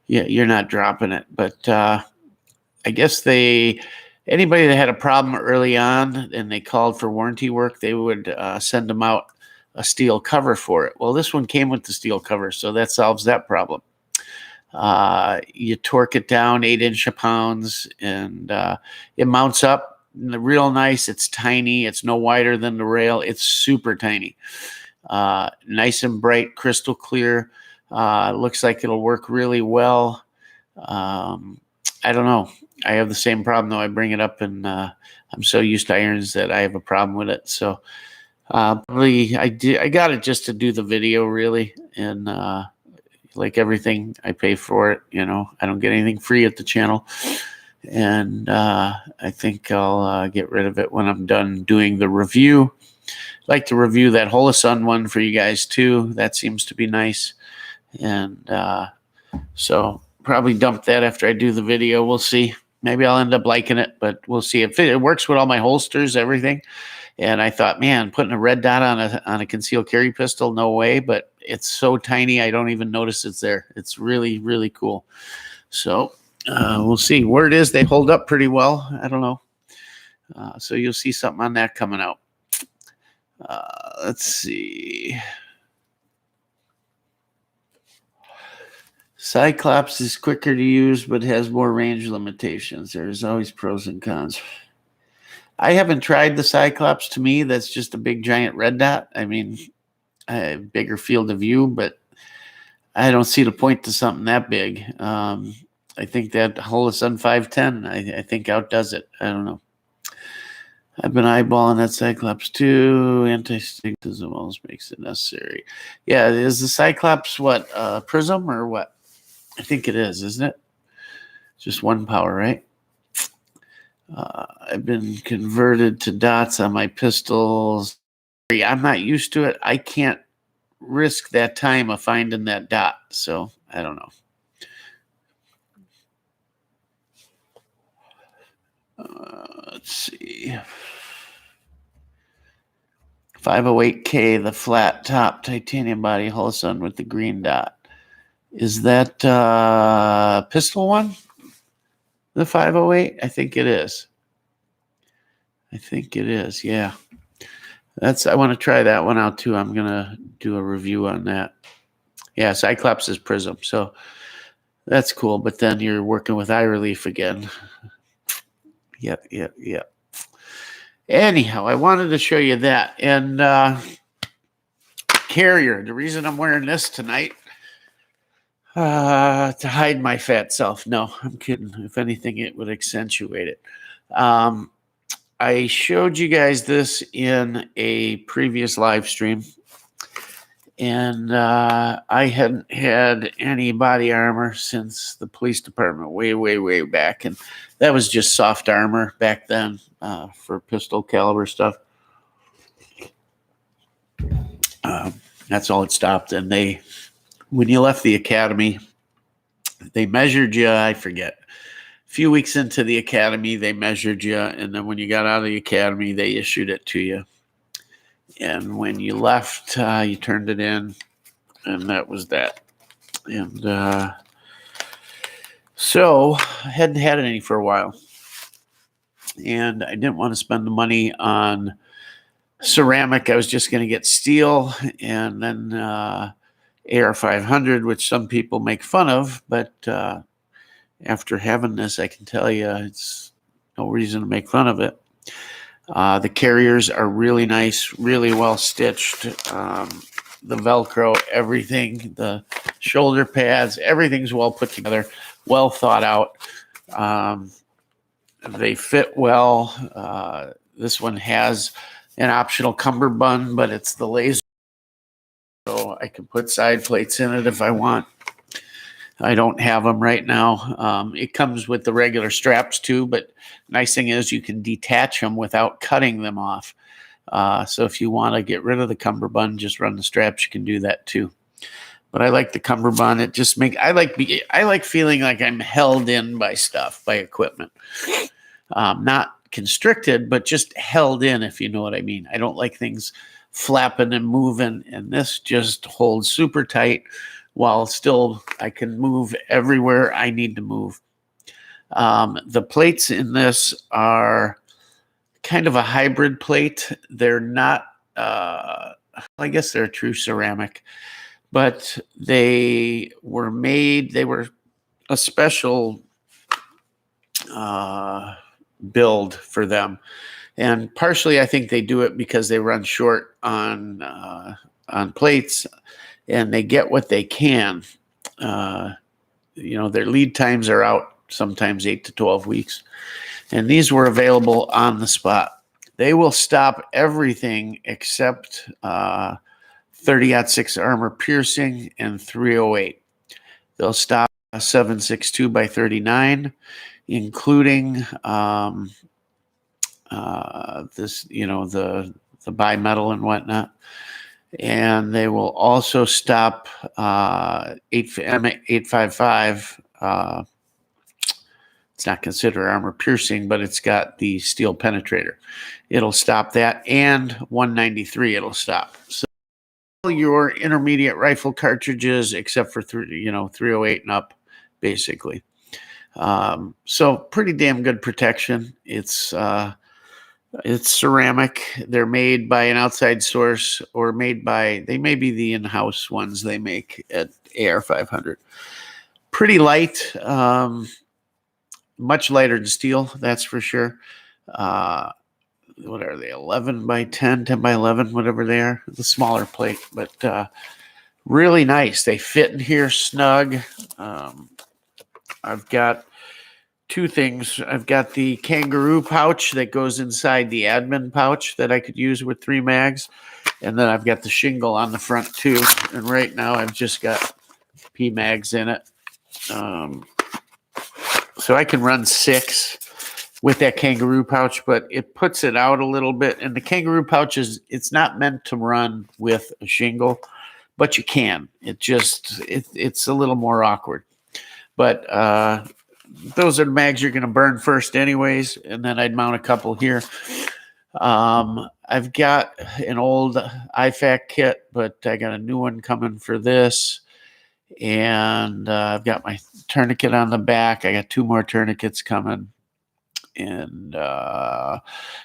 yeah, you're not dropping it. But I guess anybody that had a problem early on and they called for warranty work, they would send them out a steel cover for it. Well, this one came with the steel cover, so that solves that problem. You torque it down 8 inch-pounds, and it mounts up real nice. It's tiny. It's no wider than the rail. It's super tiny. Nice and bright, crystal clear. Looks like it'll work really well. I don't know. I have the same problem, though. I bring it up, and I'm so used to irons that I have a problem with it. So probably I got it just to do the video, really, and like everything, I pay for it. I don't get anything free at the channel, and I think I'll get rid of it when I'm done doing the review. I'd like to review that Holosun one for you guys too. That seems to be nice, and so probably dump that after I do the video. We'll see. Maybe I'll end up liking it, but we'll see. If it works with all my holsters, everything. And I thought, man, putting a red dot on a concealed carry pistol, no way. But it's so tiny, I don't even notice it's there. It's really, really cool. So we'll see. Word is they hold up pretty well. I don't know. So you'll see something on that coming out. Let's see. Cyclops is quicker to use, but has more range limitations. There's always pros and cons. I haven't tried the Cyclops. To me, that's just a big giant red dot. I mean, bigger field of view, but I don't see the point to something that big. I think that Holosun 510, I think outdoes it. I don't know. I've been eyeballing that Cyclops too. Anti-stigmatism almost makes it necessary. Yeah, is the Cyclops what, Prism or what? I think it is, isn't it? Just one power, right? I've been converted to dots on my pistols. I'm not used to it. I can't risk that time of finding that dot, so I don't know. Let's see. 508K, the flat top titanium body Holosun with the green dot. Is that pistol one? The 508? I think it is. Yeah. I want to try that one out too. I'm gonna do a review on that. Yeah, Cyclops is Prism, so that's cool. But then you're working with eye relief again. Yeah. Anyhow, I wanted to show you that. And carrier, the reason I'm wearing this tonight, to hide my fat self. No, I'm kidding. If anything, it would accentuate it. I showed you guys this in a previous live stream. And I hadn't had any body armor since the police department way back. And that was just soft armor back then for pistol caliber stuff. That's all it stopped. And when you left the academy, they measured you, I forget. A few weeks into the academy, they measured you. And then when you got out of the academy, they issued it to you. And when you left, you turned it in, and that was that. And so I hadn't had any for a while. And I didn't want to spend the money on ceramic. I was just going to get steel and then AR 500, which some people make fun of. But after having this, I can tell you it's no reason to make fun of it. The carriers are really nice, really well stitched. The Velcro, everything, the shoulder pads, everything's well put together, well thought out. They fit well. This one has an optional cummerbund, but it's the laser, so I can put side plates in it if I want. I don't have them right now. It comes with the regular straps too, but nice thing is you can detach them without cutting them off. So if you want to get rid of the cummerbund, just run the straps. You can do that too. But I like the cummerbund. It just I like feeling like I'm held in by stuff, by equipment. Not constricted, but just held in, if you know what I mean. I don't like things flapping and moving, and this just holds super tight. While still I can move everywhere I need to move. The plates in this are kind of a hybrid plate. They're not, I guess they're true ceramic, but they were a special build for them. And partially I think they do it because they run short on plates. And they get what they can. Their lead times are out sometimes 8 to 12 weeks. And these were available on the spot. They will stop everything except 30-06 armor piercing and 308. They'll stop 7.62 by 39, including this, the bimetal and whatnot. And they will also stop 855. It's not considered armor piercing, but it's got the steel penetrator. It'll stop that, and 193 it'll stop. So your intermediate rifle cartridges, except for 308 and up, basically. So pretty damn good protection. It's ceramic. They're made by an outside source, or they may be the in-house ones they make at AR 500. Pretty light, much lighter than steel, that's for sure. what are they, 11 by 10, 10 by 11, whatever they are. The smaller plate, but really nice. They fit in here snug. I've got two things. I've got the kangaroo pouch that goes inside the admin pouch that I could use with 3 mags. And then I've got the shingle on the front too. And right now I've just got P mags in it. So I can run 6 with that kangaroo pouch, but it puts it out a little bit. And the kangaroo pouch it's not meant to run with a shingle, but you can. It's a little more awkward. But those are the mags you're going to burn first anyways. And then I'd mount a couple here. I've got an old IFAC kit, but I got a new one coming for this. And I've got my tourniquet on the back. I got 2 more tourniquets coming. And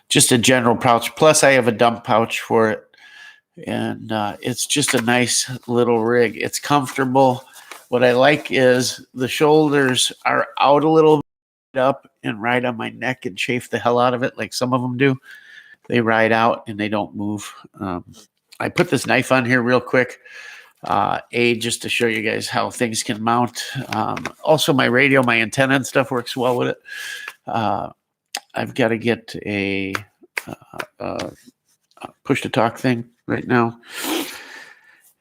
just a general pouch. Plus, I have a dump pouch for it. And it's just a nice little rig. It's comfortable. What I like is the shoulders are out a little bit up and ride on my neck and chafe the hell out of it like some of them do. They ride out and they don't move. I put this knife on here real quick. Just to show you guys how things can mount. Also, my radio, my antenna and stuff works well with it. I've got to get a push-to-talk thing right now.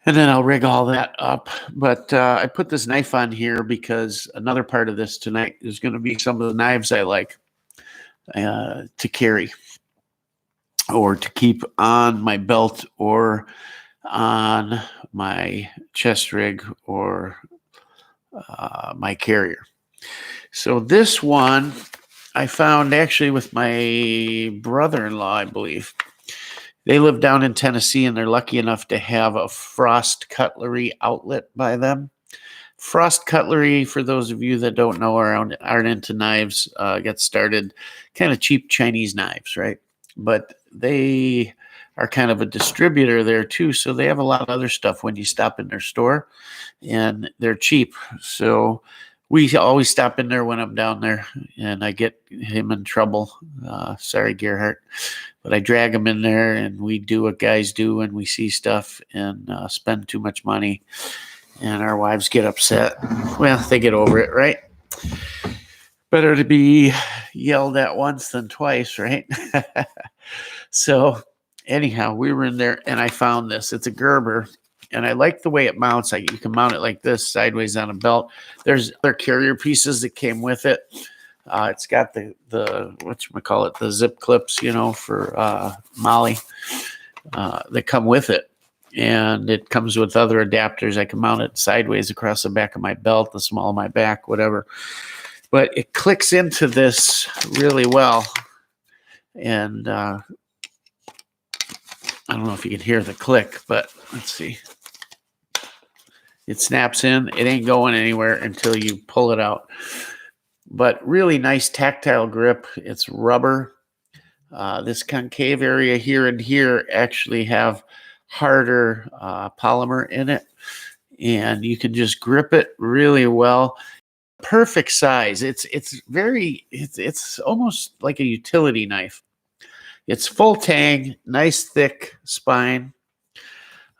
And then I'll rig all that up. But I put this knife on here because another part of this tonight is going to be some of the knives I like to carry or to keep on my belt or on my chest rig or my carrier. So this one I found actually with my brother-in-law, I believe. They live down in Tennessee, and they're lucky enough to have a Frost Cutlery outlet by them. Frost Cutlery, for those of you that don't know or aren't into knives, got started kind of cheap Chinese knives, right? But they are kind of a distributor there too, so they have a lot of other stuff when you stop in their store, and they're cheap. So we always stop in there when I'm down there, and I get him in trouble. Sorry, Gerhardt. But I drag him in there, and we do what guys do when we see stuff and spend too much money, and our wives get upset. Well, they get over it, right? Better to be yelled at once than twice, right? So anyhow, we were in there, and I found this. It's a Gerber, and I like the way it mounts. You can mount it like this, sideways on a belt. There's other carrier pieces that came with it. It's got the whatchamacallit, the zip clips, for Molly that come with it. And it comes with other adapters. I can mount it sideways across the back of my belt, the small of my back, whatever. But it clicks into this really well. And I don't know if you can hear the click, but let's see. It snaps in. It ain't going anywhere until you pull it out. But really nice tactile grip. It's rubber. This concave area here and here actually have harder polymer in it. And you can just grip it really well. Perfect size. It's almost like a utility knife. It's full tang, nice thick spine.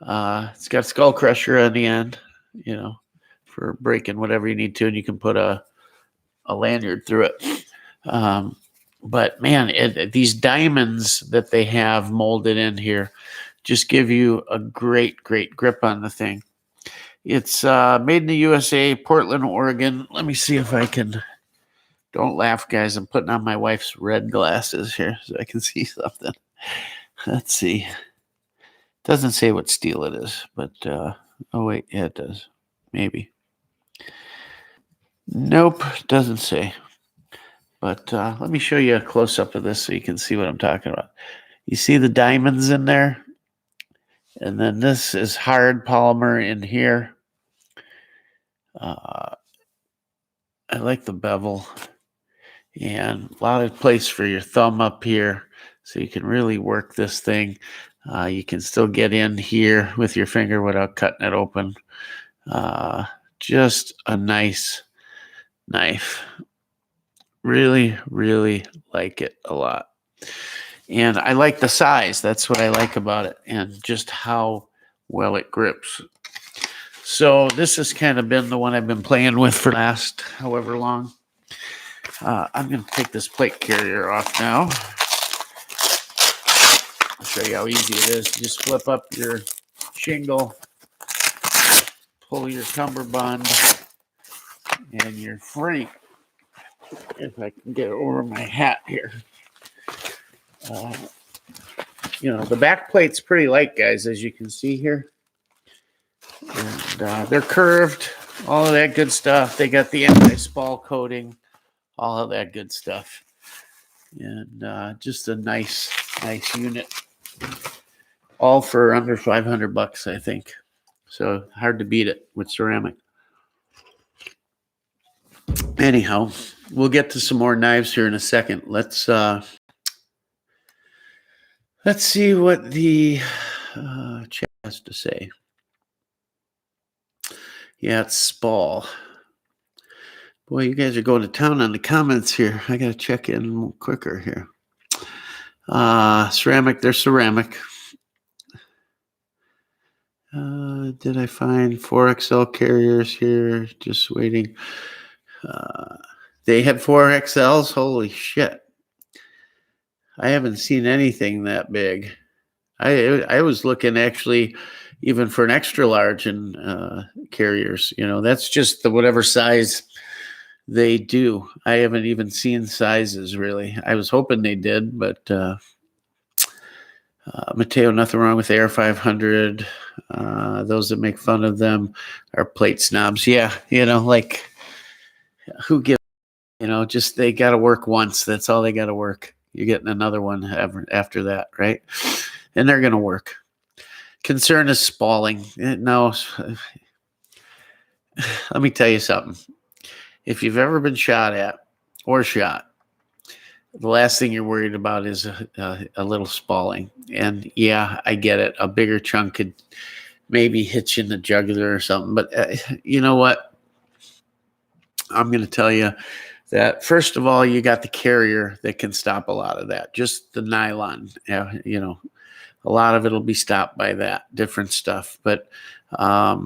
It's got skull crusher on the end, for breaking whatever you need to, and you can put a lanyard through it. But man, these diamonds that they have molded in here just give you a great grip on the thing. It's made in the USA, Portland, Oregon. Let me see if I can. Don't laugh, guys. I'm putting on my wife's red glasses here so I can see something. Let's see. Doesn't say what steel it is, but oh wait, yeah, it does. Maybe. Nope, doesn't say. But let me show you a close-up of this so you can see what I'm talking about. You see the diamonds in there? And then this is hard polymer in here. I like the bevel. And a lot of place for your thumb up here so you can really work this thing. You can still get in here with your finger without cutting it open. Just a nice knife. Really like it a lot. And I like the size. That's what I like about it, and just how well it grips. So this has kind of been the one I've been playing with for the last however long. I'm going to take this plate carrier off now. I'll show you how easy it is. Just flip up your shingle, pull your cummerbund, and you're free. If I can get over my hat here. The back plate's pretty light, guys, as you can see here. And they're curved, all of that good stuff. They got the anti-spall coating, all of that good stuff. And just a nice unit. All for under $500, I think. So hard to beat it with ceramic. Anyhow, we'll get to some more knives here in a second. Let's see what the chat has to say. Yeah, it's Spall. Boy, you guys are going to town on the comments here. I got to check in quicker here. Ceramic, they're ceramic. Did I find 4XL carriers here? Just waiting. They had 4XLs? Holy shit. I haven't seen anything that big. I was looking actually even for an extra large in carriers. That's just the whatever size they do. I haven't even seen sizes really. I was hoping they did, but Mateo, nothing wrong with Air 500. Those that make fun of them are plate snobs. Yeah, like who gives? Just they got to work once. That's all they got to work. You're getting another one after that, right? And they're going to work. Concern is spalling. No, let me tell you something. If you've ever been shot at or shot, the last thing you're worried about is a little spalling. And yeah, I get it. A bigger chunk could maybe hit you in the jugular or something. But you know what? I'm going to tell you that, first of all, you got the carrier that can stop a lot of that. Just the nylon, a lot of it will be stopped by that, different stuff. But I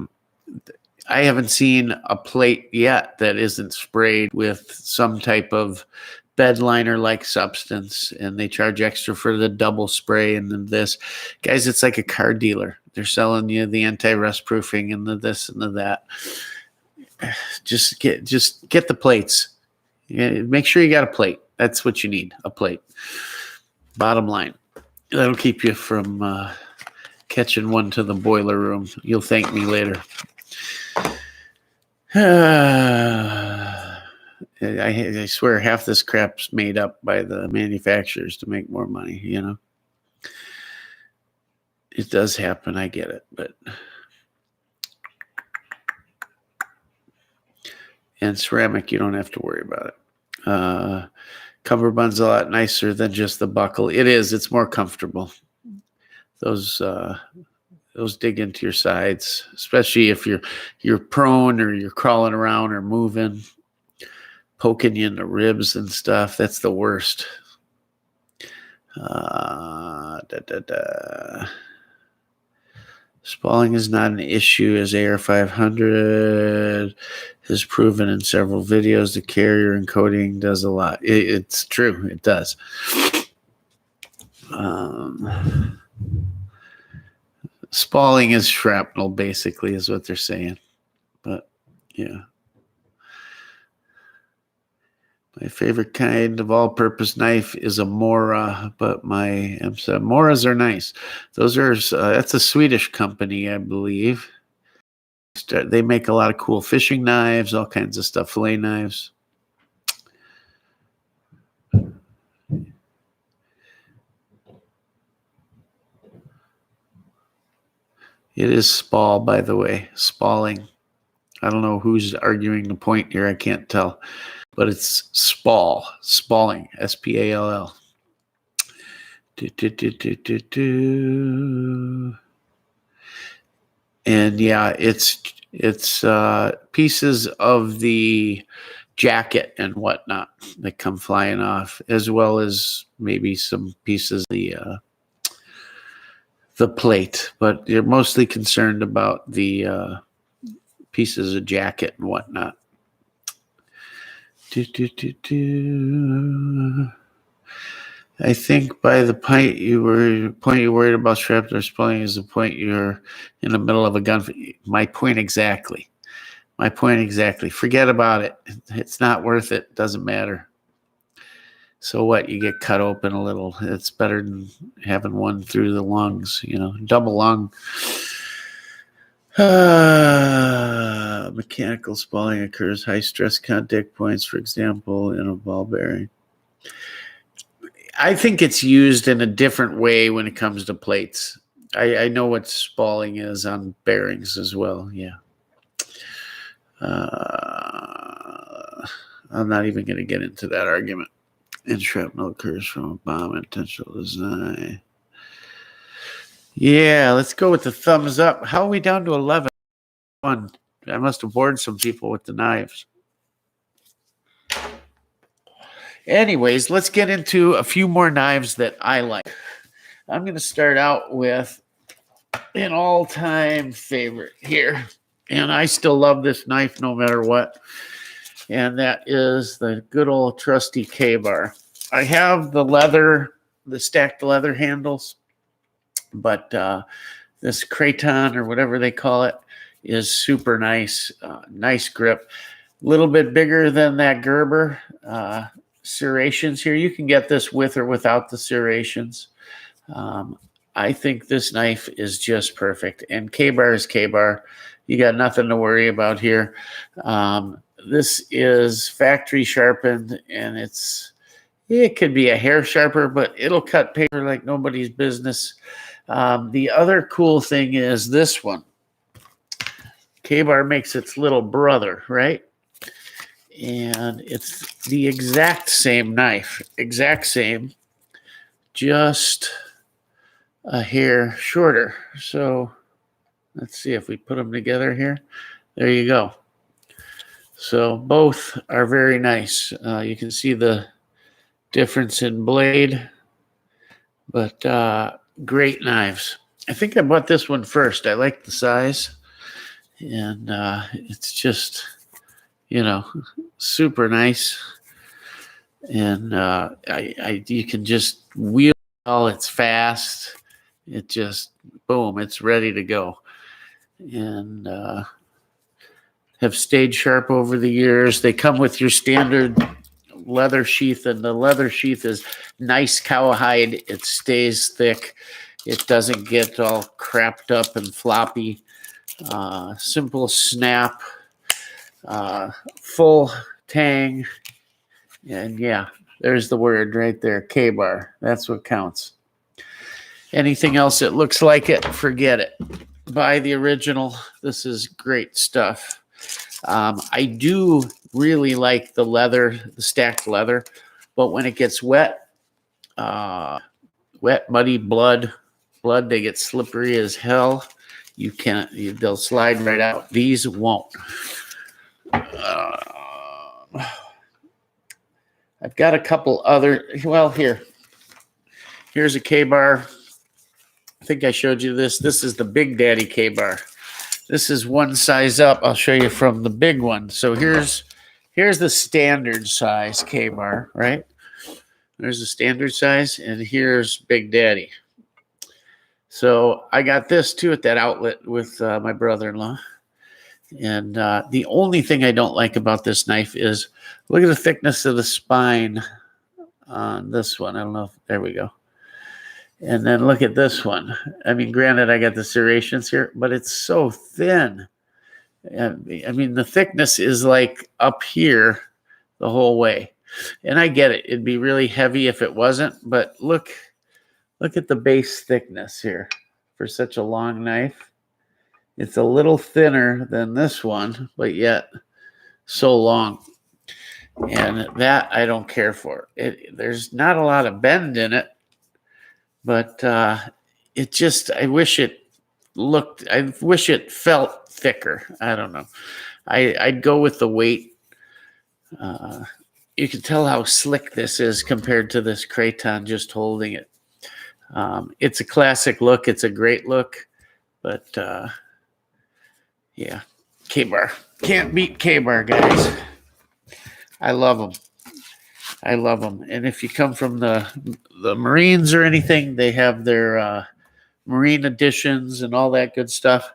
haven't seen a plate yet that isn't sprayed with some type of bed liner like substance, and they charge extra for the double spray and then this. Guys, it's like a car dealer. They're selling you the anti-rust proofing and the this and the that. Just get the plates. Make sure you got a plate. That's what you need, a plate. Bottom line. That'll keep you from catching one to the boiler room. You'll thank me later. I swear half this crap's made up by the manufacturers to make more money, It does happen, I get it, but... And ceramic, you don't have to worry about it. Cummerbund's a lot nicer than just the buckle. It is. It's more comfortable. Those dig into your sides, especially if you're prone or you're crawling around or moving, poking you in the ribs and stuff. That's the worst. Spalling is not an issue, as AR 500 has proven in several videos. The carrier and coating does a lot. It's true. It does. Spalling is shrapnel, basically, is what they're saying. But, yeah. My favorite kind of all-purpose knife is a Mora, but my Moras are nice. Those are that's a Swedish company, I believe. They make a lot of cool fishing knives, all kinds of stuff, fillet knives. It is Spall, by the way, spalling. I don't know who's arguing the point here. I can't tell. But it's Spall, spalling, S-P-A-L-L. And yeah, it's pieces of the jacket and whatnot that come flying off, as well as maybe some pieces of the plate. But you're mostly concerned about the pieces of jacket and whatnot. I think by the point you worried about shrapnel exploding is the point you're in the middle of a gun. My point exactly. My point exactly. Forget about it. It's not worth it. Doesn't matter. So what? You get cut open a little. It's better than having one through the lungs, double lung. Mechanical spalling occurs. High stress contact points, for example, in a ball bearing. I think it's used in a different way when it comes to plates. I know what spalling is on bearings as well. Yeah. I'm not even going to get into that argument. And shrapnel occurs from a bomb intentional design. Yeah, let's go with the thumbs up. How are we down to 11? I must have bored some people with the knives. Anyways, let's get into a few more knives that I like. I'm going to start out with an all-time favorite here. And I still love this knife no matter what. And that is the good old trusty K-bar. I have the stacked leather handles, but this Kraton or whatever they call it is super nice. Nice grip. A little bit bigger than that Gerber serrations here. You can get this with or without the serrations. I think this knife is just perfect. And K-bar is K-bar. You got nothing to worry about here. This is factory sharpened, and it could be a hair sharper, but it'll cut paper like nobody's business. The other cool thing is this one. K-bar makes its little brother, right? And it's the exact same knife. Exact same. Just a hair shorter. So let's see if we put them together here. There you go. So both are very nice. You can see the difference in blade, but great knives. I think I bought this one first. I like the size, and it's just, super nice. And you can just wheel it all. It's fast. It just, boom, it's ready to go. And have stayed sharp over the years. They come with your standard leather sheath, and the leather sheath is nice cowhide. It stays thick. It doesn't get all crapped up and floppy. Simple snap, full tang, and yeah, there's the word right there, K-bar. That's what counts. Anything else that looks like it, forget it. Buy the original. This is great stuff. I do really like the leather, the stacked leather, but when it gets wet, muddy, blood, they get slippery as hell. They'll slide right out. These won't. I've got a couple other, here's a K-bar. I think I showed you this. This is the Big Daddy K-bar. This is one size up. I'll show you from the big one. So here's the standard size K-bar, right? There's the standard size, and here's Big Daddy. So I got this too at that outlet with my brother-in-law. And the only thing I don't like about this knife is look at the thickness of the spine on this one. I don't know there we go. And then look at this one. I mean, granted, I got the serrations here, but it's so thin. I mean, the thickness is like up here the whole way. And I get it. It'd be really heavy if it wasn't. But look at the base thickness here for such a long knife. It's a little thinner than this one, but yet so long. And that I don't care for. There's not a lot of bend in it. But I wish it felt thicker. I don't know. I'd go with the weight. You can tell how slick this is compared to this Kraton just holding it. It's a classic look. It's a great look. But yeah, K-Bar. Can't beat K-Bar, guys. I love them. I love them. And if you come from the Marines or anything, they have their Marine editions and all that good stuff.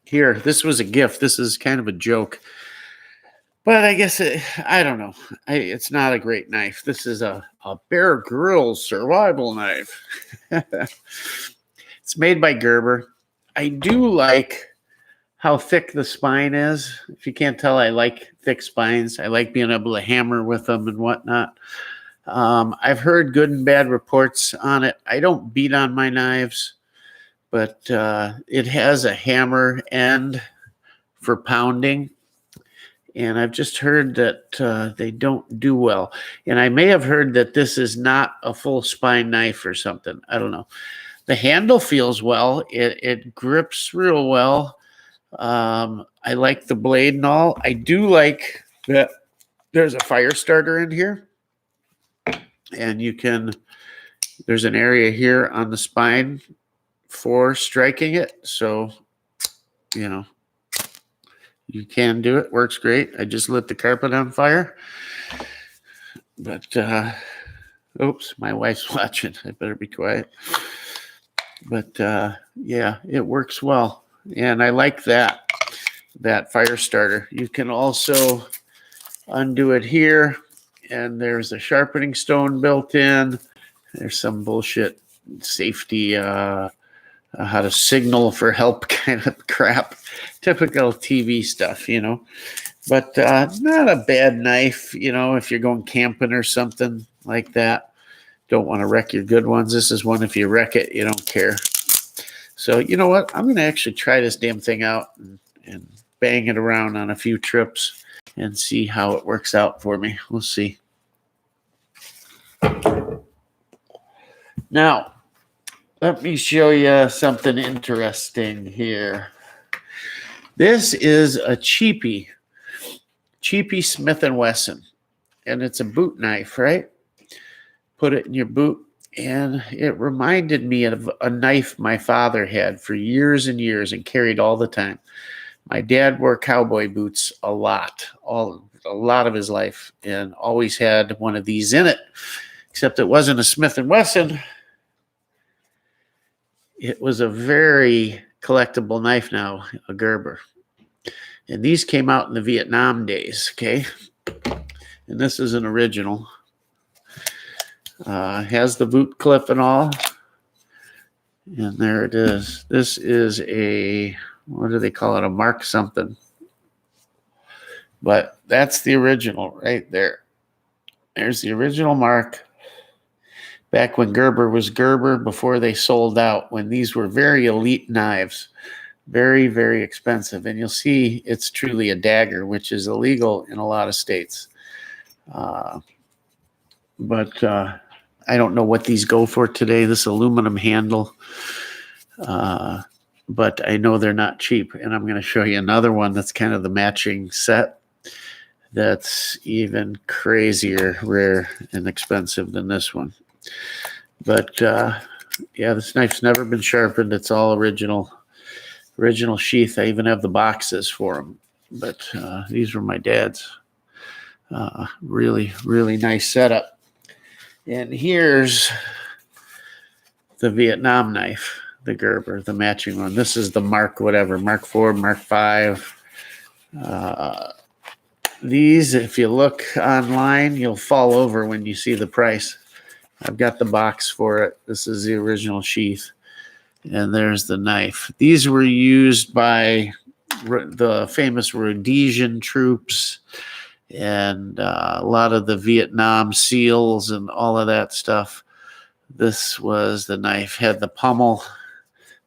Here, this was a gift. This is kind of a joke. But I guess, I don't know. It's not a great knife. This is a Bear Grylls survival knife. It's made by Gerber. I do like how thick the spine is. If you can't tell, I like thick spines. I like being able to hammer with them and whatnot. I've heard good and bad reports on it. I don't beat on my knives, but it has a hammer end for pounding. And I've just heard that they don't do well. And I may have heard that this is not a full spine knife or something. I don't know. The handle feels well. It grips real well. I like the blade and all. I do like that there's a fire starter in here. And there's an area here on the spine for striking it. So, you can do it. Works great. I just lit the carpet on fire. But, oops, my wife's watching. I better be quiet. But, yeah, it works well. And I like that fire starter. You can also undo it here. And there's a sharpening stone built in. There's some bullshit safety, how to signal for help kind of crap. Typical TV stuff, But not a bad knife, if you're going camping or something like that. Don't want to wreck your good ones. This is one, if you wreck it, you don't care. So you know what? I'm going to actually try this damn thing out and bang it around on a few trips and see how it works out for me. We'll see. Now, let me show you something interesting here. This is a cheapie Smith & Wesson, and it's a boot knife, right? Put it in your boot, and it reminded me of a knife my father had for years and years and carried all the time. My dad wore cowboy boots a lot of his life, and always had one of these in it, except it wasn't a Smith & Wesson. It was a very collectible knife now, a Gerber. And these came out in the Vietnam days, okay? And this is an original. Has the boot clip and all. And there it is. This is a, what do they call it? A Mark something. But that's the original right there. There's the original Mark. Back when Gerber was Gerber, before they sold out, when these were very elite knives, very, very expensive. And you'll see it's truly a dagger, which is illegal in a lot of states. But I don't know what these go for today, this aluminum handle. But I know they're not cheap. And I'm going to show you another one that's kind of the matching set. That's even crazier, rare, and expensive than this one. But yeah, this knife's never been sharpened. It's all original sheath. I even have the boxes for them. But these were my dad's. Really, really nice setup. And here's the Vietnam knife, the Gerber, the matching one. This is the Mark whatever, Mark 4, Mark 5. These, if you look online, you'll fall over when you see the price. I've got the box for it. This is the original sheath. And there's the knife. These were used by the famous Rhodesian troops and a lot of the Vietnam SEALs and all of that stuff. This was the knife. Had the pommel,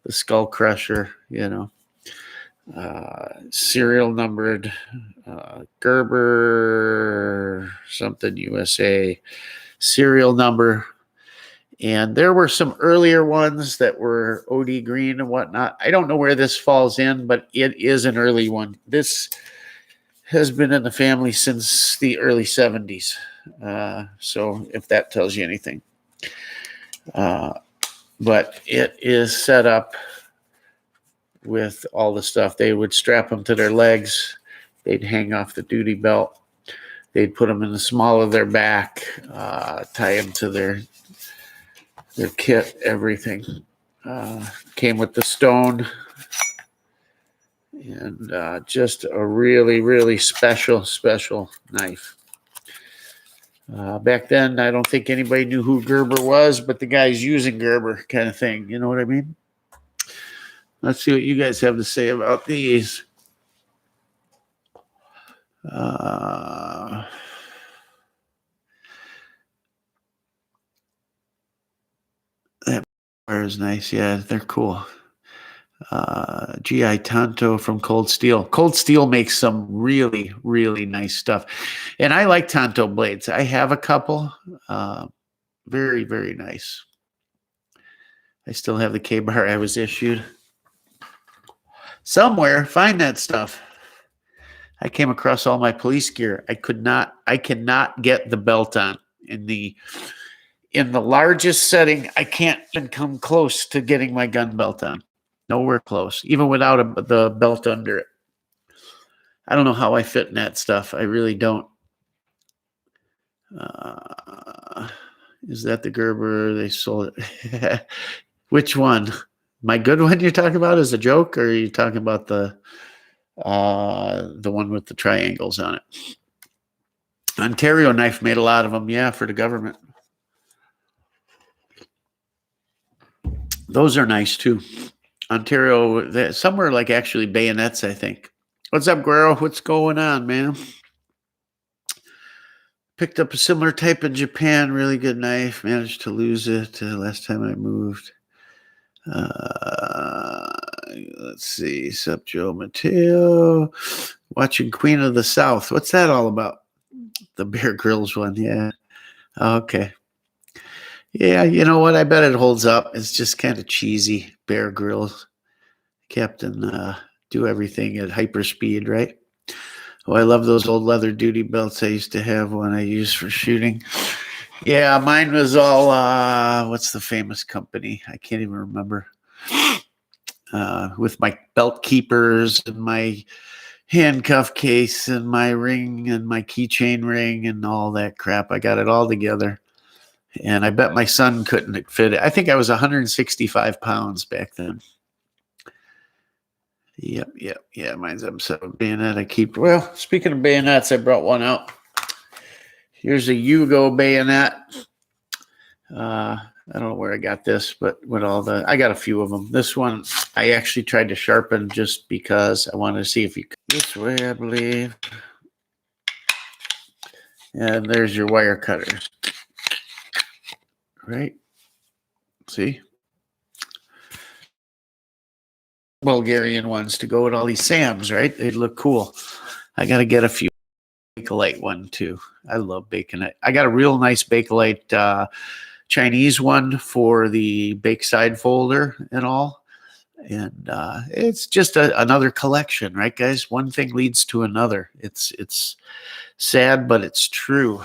the skull crusher, serial numbered Gerber something USA serial number. And there were some earlier ones that were OD green and whatnot. I don't know where this falls in, but it is an early one. This has been in the family since the early 70s. So if that tells you anything. But it is set up with all the stuff. They would strap them to their legs. They'd hang off the duty belt. They'd put them in the small of their back, tie them to their kit, everything. Came with the stone, and just a really, really special knife. Back then, I don't think anybody knew who Gerber was, but the guy's using Gerber kind of thing. You know what I mean? Let's see what you guys have to say about these. That bar is nice. Yeah, they're cool. GI Tanto from Cold Steel. Cold Steel makes some really, really nice stuff. And I like Tanto blades. I have a couple. Very, very nice. I still have the K-bar I was issued. Somewhere, find that stuff. I came across all my police gear. I cannot get the belt on. In the largest setting, I can't even come close to getting my gun belt on. Nowhere close, even without the belt under it. I don't know how I fit in that stuff. I really don't. Is that the Gerber? They sold it. Which one? My good one you're talking about is a joke, or are you talking about the one with the triangles on it? Ontario Knife made a lot of them, yeah, for the government. Those are nice too. Ontario, somewhere like actually Bayonets, I think. What's up, Guerrero? What's going on, man? Picked up a similar type in Japan. Really good knife. Managed to lose it last time I moved. Let's see. Sup, Joe Mateo. Watching Queen of the South. What's that all about? The Bear Grylls one. Yeah. Okay. Yeah, you know what? I bet it holds up. It's just kind of cheesy. Bear Grylls. Captain do everything at hyper speed, right? Oh, I love those old leather duty belts. I used to have one I used for shooting. Yeah, mine was all, what's the famous company? I can't even remember. With my belt keepers and my handcuff case and my ring and my keychain ring and all that crap. I got it all together. And I bet my son couldn't fit it. I think I was 165 pounds back then. Yep. Yeah, mine's M7 bayonet. I keep. Well, speaking of bayonets, I brought one out. Here's a Yugo bayonet. I don't know where I got this, but I got a few of them. This one I actually tried to sharpen just because I wanted to see if you could. This way, I believe. And there's your wire cutters. Right? See? Bulgarian ones to go with all these Sams, right? They look cool. I got to get a few. Bakelite one too. I love Bakelite. I got a real nice Bakelite Chinese one for the bake side folder and all. And it's just another collection, right, guys? One thing leads to another. It's sad, but it's true.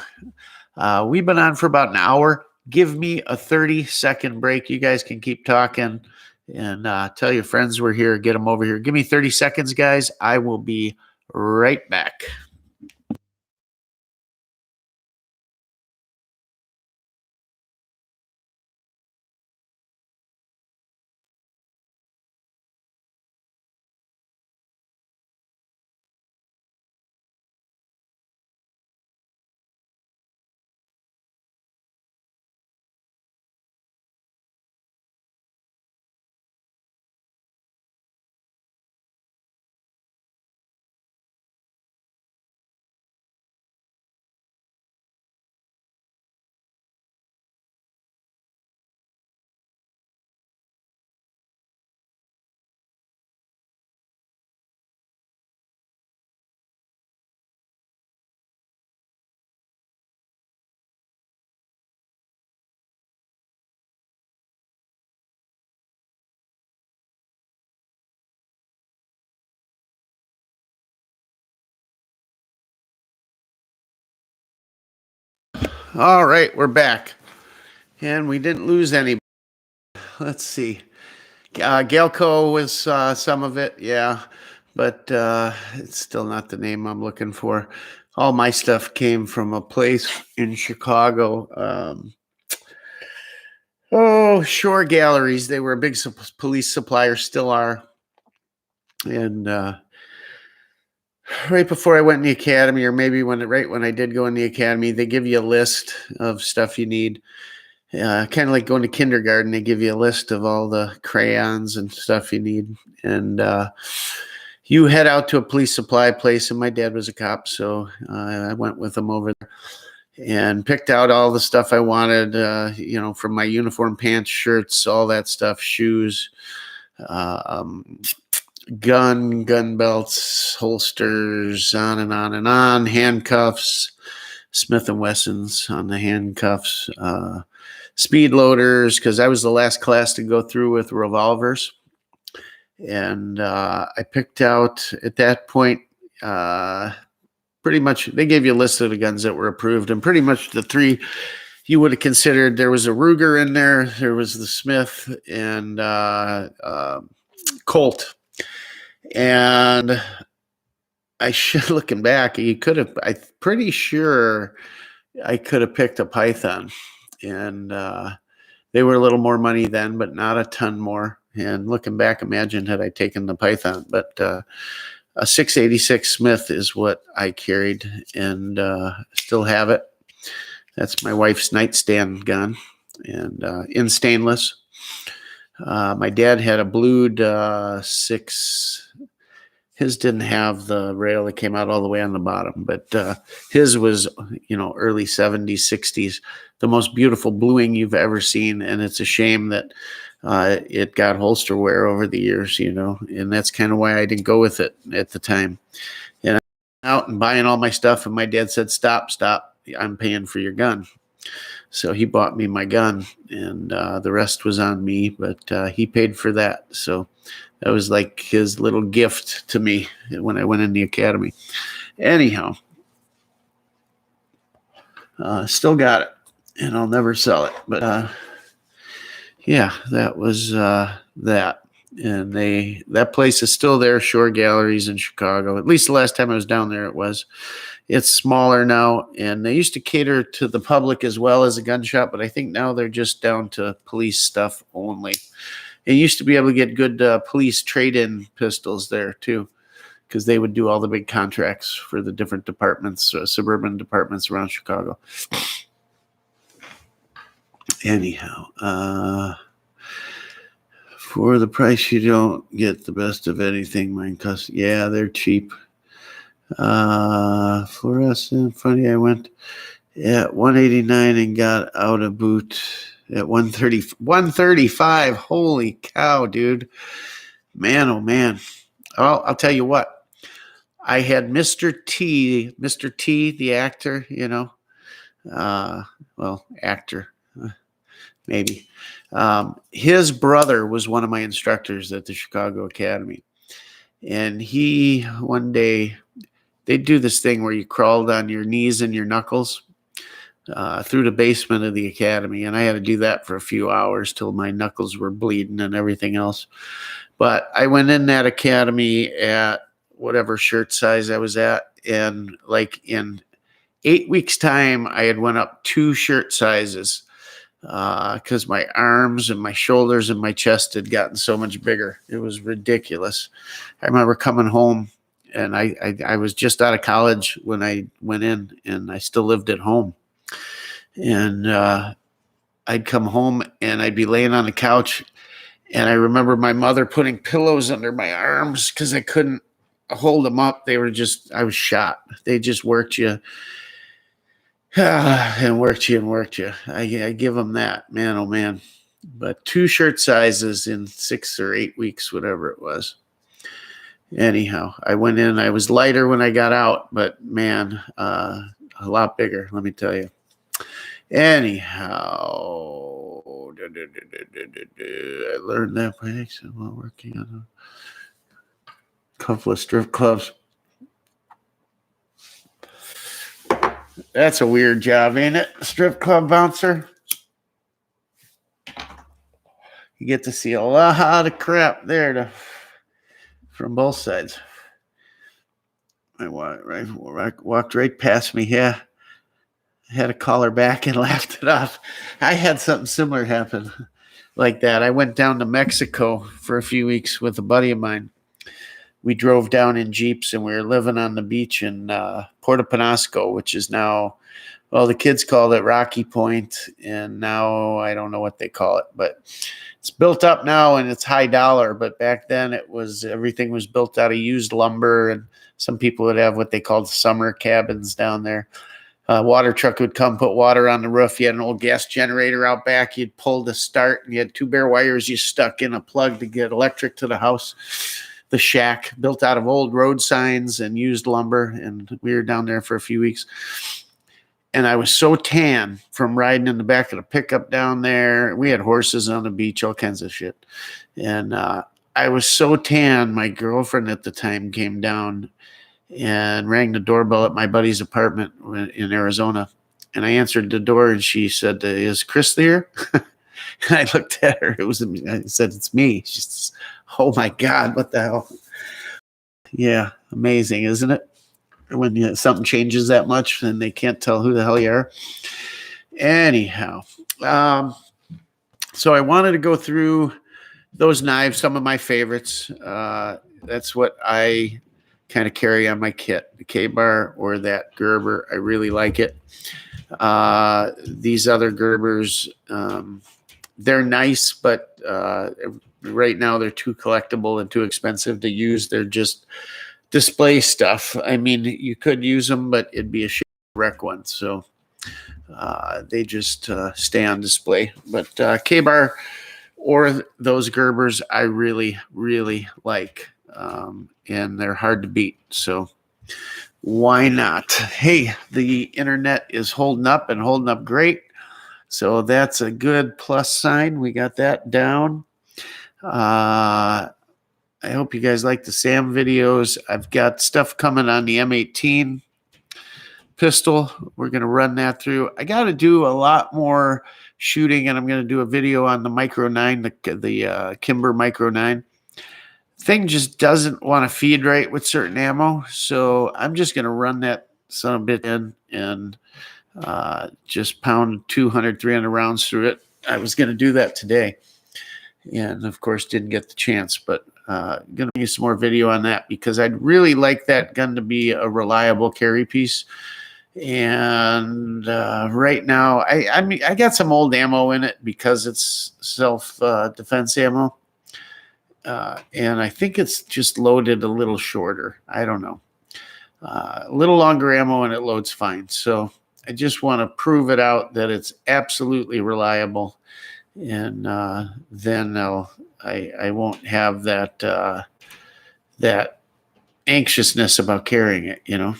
We've been on for about an hour. Give me a 30-second break. You guys can keep talking and tell your friends we're here. Get them over here. Give me 30 seconds, guys. I will be right back. All right, we're back. And we didn't lose any. Let's see. Galco was some of it, yeah. But it's still not the name I'm looking for. All my stuff came from a place in Chicago. Shore Galleries. They were a big police supplier, still are. And right before I went in the academy, or maybe right when I did go in the academy, they give you a list of stuff you need. Kind of like going to kindergarten, they give you a list of all the crayons and stuff you need. And you head out to a police supply place, and my dad was a cop, so I went with him over there and picked out all the stuff I wanted, from my uniform, pants, shirts, all that stuff, shoes, gun belts, holsters, on and on and on, handcuffs, Smith & Wessons on the handcuffs, speed loaders, because I was the last class to go through with revolvers. And I picked out, at that point, pretty much, they gave you a list of the guns that were approved, and pretty much the three you would have considered. There was a Ruger in there was the Smith, and Colt. And looking back, I'm pretty sure I could have picked a Python. And they were a little more money then, but not a ton more. And looking back, imagine had I taken the Python. But a 686 Smith is what I carried, and still have it. That's my wife's nightstand gun, and in stainless. My dad had a blued 6. His didn't have the rail that came out all the way on the bottom, but his was, early 70s, 60s, the most beautiful bluing you've ever seen. And it's a shame that it got holster wear over the years, and that's kind of why I didn't go with it at the time. And I'm out and buying all my stuff, and my dad said, stop, I'm paying for your gun. So he bought me my gun, and the rest was on me, but he paid for that. So that was like his little gift to me when I went in the academy. Anyhow, still got it, and I'll never sell it. But yeah, that was that. And that place is still there, Shore Galleries in Chicago. At least the last time I was down there, it was. It's smaller now, and they used to cater to the public as well as a gun shop, but I think now they're just down to police stuff only. It used to be able to get good police trade-in pistols there too, because they would do all the big contracts for the different departments, suburban departments around Chicago. Anyhow, for the price, you don't get the best of anything. Yeah, they're cheap. Fluorescent, funny, I went at 189 and got out a boot at 135. Holy cow, dude. Man, oh man. Well, I'll tell you what. I had Mr. T, the actor, actor, maybe. His brother was one of my instructors at the Chicago Academy. And one day, they'd do this thing where you crawled on your knees and your knuckles through the basement of the academy. And I had to do that for a few hours till my knuckles were bleeding and everything else. But I went in that academy at whatever shirt size I was at. And like in 8 weeks' time, I had went up 2 shirt sizes because my arms and my shoulders and my chest had gotten so much bigger. It was ridiculous. I remember coming home, and I was just out of college when I went in, and I still lived at home. And I'd come home, and I'd be laying on the couch, and I remember my mother putting pillows under my arms because I couldn't hold them up. I was shot. They just worked you and worked you. I give them that, man, oh man. But 2 shirt sizes in 6 or 8 weeks, whatever it was. Anyhow, I went in. I was lighter when I got out, but man, a lot bigger, let me tell you. Anyhow, I learned that by accident while working on a couple of strip clubs. That's a weird job, ain't it? Strip club bouncer. You get to see a lot of crap there from both sides. I walked right past me. Yeah, I had to call her back and laughed it off. I had something similar happen like that. I went down to Mexico for a few weeks with a buddy of mine. We drove down in Jeeps and we were living on the beach in Puerto Penasco, which is now, well, the kids called it Rocky Point, and now I don't know what they call it, but it's built up now and it's high dollar. But back then everything was built out of used lumber, and some people would have what they called summer cabins down there. Water truck would come put water on the roof. You had an old gas generator out back. You'd pull to start, and you had 2 bare wires you stuck in a plug to get electric to the house. The shack built out of old road signs and used lumber, and we were down there for a few weeks. And I was so tan from riding in the back of the pickup down there. We had horses on the beach, all kinds of shit. And I was so tan, my girlfriend at the time came down and rang the doorbell at my buddy's apartment in Arizona. And I answered the door, and she said, "Is Chris there?" And I looked at her. I said, "It's me." She says, "Oh my God, what the hell?" Yeah, amazing, isn't it? When something changes that much and they can't tell who the hell you are. Anyhow, so I wanted to go through those knives, some of my favorites. That's what I kind of carry on my kit, the K-bar or that Gerber. I really like it. These other Gerbers, they're nice, but right now they're too collectible and too expensive to use. They're just display stuff. I mean, you could use them, but it'd be a shame to wreck one. So they just stay on display. But K-bar or those Gerbers, I really, really like. And they're hard to beat. So why not? Hey, the internet is holding up and holding up great. So that's a good plus sign. We got that down. I hope you guys like the SAM videos. I've got stuff coming on the M18 pistol. We're going to run that through. I got to do a lot more shooting, and I'm going to do a video on the Micro 9, the Kimber Micro 9. Thing just doesn't want to feed right with certain ammo, so I'm just going to run that son of a bit in and just pound 200, 300 rounds through it. I was going to do that today, and of course didn't get the chance, but going to use some more video on that because I'd really like that gun to be a reliable carry piece. And right now, I mean, I got some old ammo in it because it's self-defense ammo. And I think it's just loaded a little shorter. I don't know. A little longer ammo and it loads fine. So I just want to prove it out that it's absolutely reliable. And then I won't have that that anxiousness about carrying it, you know.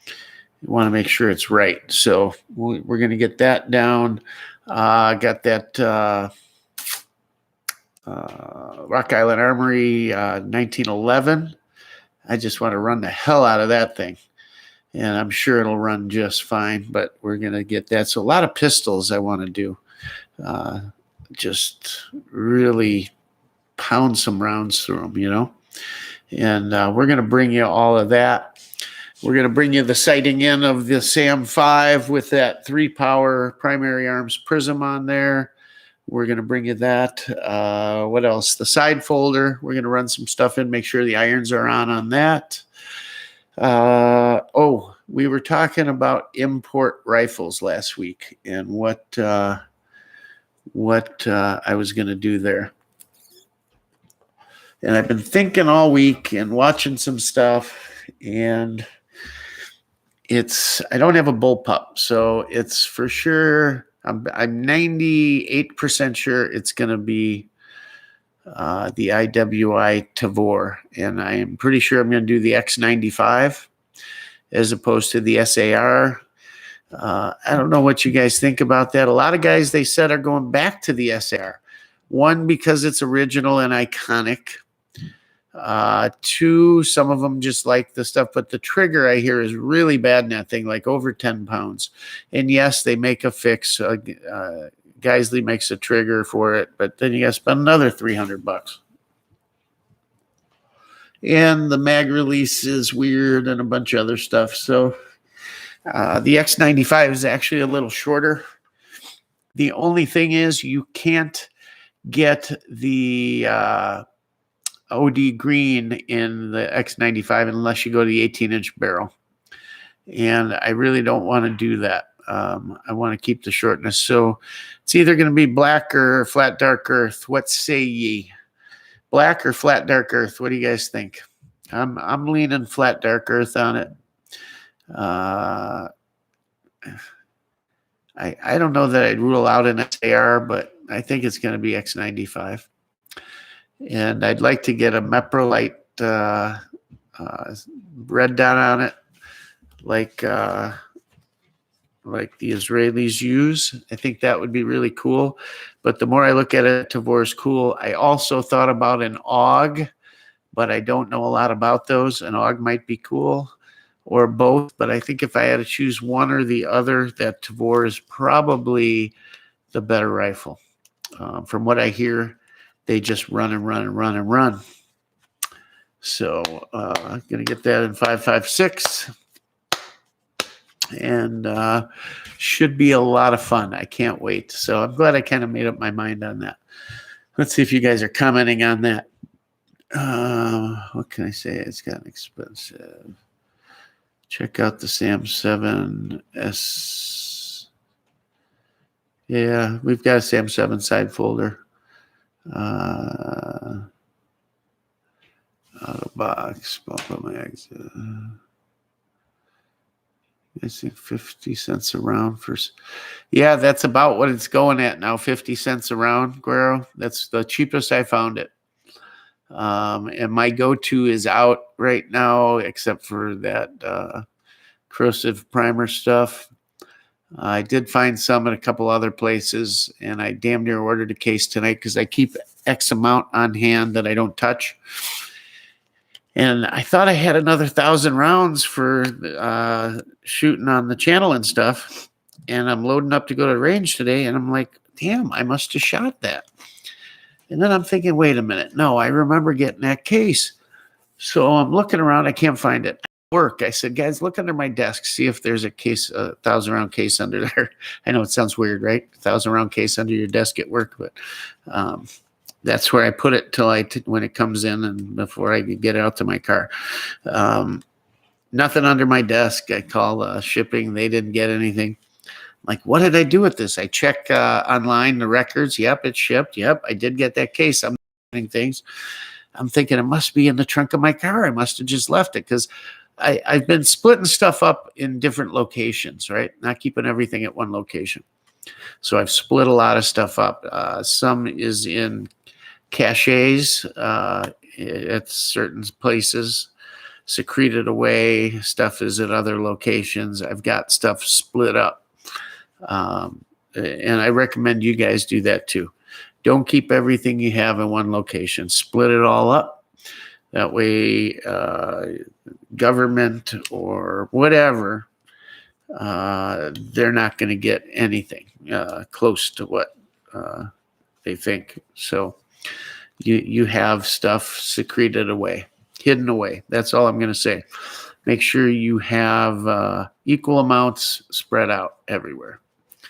You want to make sure it's right. So we're going to get that down. Got that Rock Island Armory 1911. I just want to run the hell out of that thing. And I'm sure it'll run just fine, but we're going to get that. So a lot of pistols I want to do. Just really pound some rounds through them, you know. And we're going to bring you all of that. We're going to bring you the sighting in of the SAM 5 with that 3-power primary arms prism on there. We're going to bring you that. What else? The side folder. We're going to run some stuff in, make sure the irons are on that. We were talking about import rifles last week and what I was going to do there. And I've been thinking all week and watching some stuff, and I don't have a bullpup, so it's for sure. I'm 98% sure it's going to be the IWI Tavor, and I am pretty sure I'm going to do the X95 as opposed to the SAR. I don't know what you guys think about that. A lot of guys, they said, are going back to the SAR. One, because it's original and iconic. Two, some of them just like the stuff, but the trigger I hear is really bad in that thing, like over 10 pounds. And yes, they make a fix. Geisley makes a trigger for it, but then you got to spend another $300. And the mag release is weird and a bunch of other stuff. So the X95 is actually a little shorter. The only thing is you can't get the OD green in the X95 unless you go to the 18-inch barrel. And I really don't want to do that. I want to keep the shortness. So it's either going to be black or flat dark earth. What say ye? Black or flat dark earth? What do you guys think? I'm leaning flat dark earth on it. I don't know that I'd rule out an SAR, but I think it's going to be X95. And I'd like to get a Meprolite red dot on it, like the Israelis use. I think that would be really cool. But the more I look at it, Tavor is cool. I also thought about an AUG, but I don't know a lot about those. An AUG might be cool, or both. But I think if I had to choose one or the other, that Tavor is probably the better rifle. From what I hear, they just run and run and run and run. So I'm going to get that in 5.56. And should be a lot of fun. I can't wait. So I'm glad I kind of made up my mind on that. Let's see if you guys are commenting on that. What can I say? It's gotten expensive. Check out the Sam 7S. Yeah, we've got a Sam 7 side folder. Out of box. Put my exit. I think 50 cents a round for. Yeah, that's about what it's going at now. 50 cents a round, Guerrero. That's the cheapest I found it. And my go-to is out right now, except for that corrosive primer stuff. I did find some at a couple other places, and I damn near ordered a case tonight because I keep X amount on hand that I don't touch. And I thought I had another 1,000 rounds for shooting on the channel and stuff. And I'm loading up to go to the range today, and I'm like, damn, I must have shot that. And then I'm thinking, wait a minute. No, I remember getting that case. So I'm looking around. I can't find it. Work. I said, guys, look under my desk. See if there's a case, a 1,000-round case under there. I know it sounds weird, right? 1,000-round case under your desk at work. But that's where I put it till when it comes in and before I could get it out to my car. Nothing under my desk. I call shipping. They didn't get anything. Like, what did I do with this? I check online, the records. Yep, it's shipped. Yep, I did get that case. I'm getting things. I'm thinking it must be in the trunk of my car. I must have just left it because I've been splitting stuff up in different locations, right? Not keeping everything at one location. So I've split a lot of stuff up. Some is in caches at certain places, secreted away. Stuff is at other locations. I've got stuff split up. And I recommend you guys do that too. Don't keep everything you have in one location. Split it all up. That way, government or whatever, they're not going to get anything close to what they think. So you have stuff secreted away, hidden away. That's all I'm going to say. Make sure you have equal amounts spread out everywhere.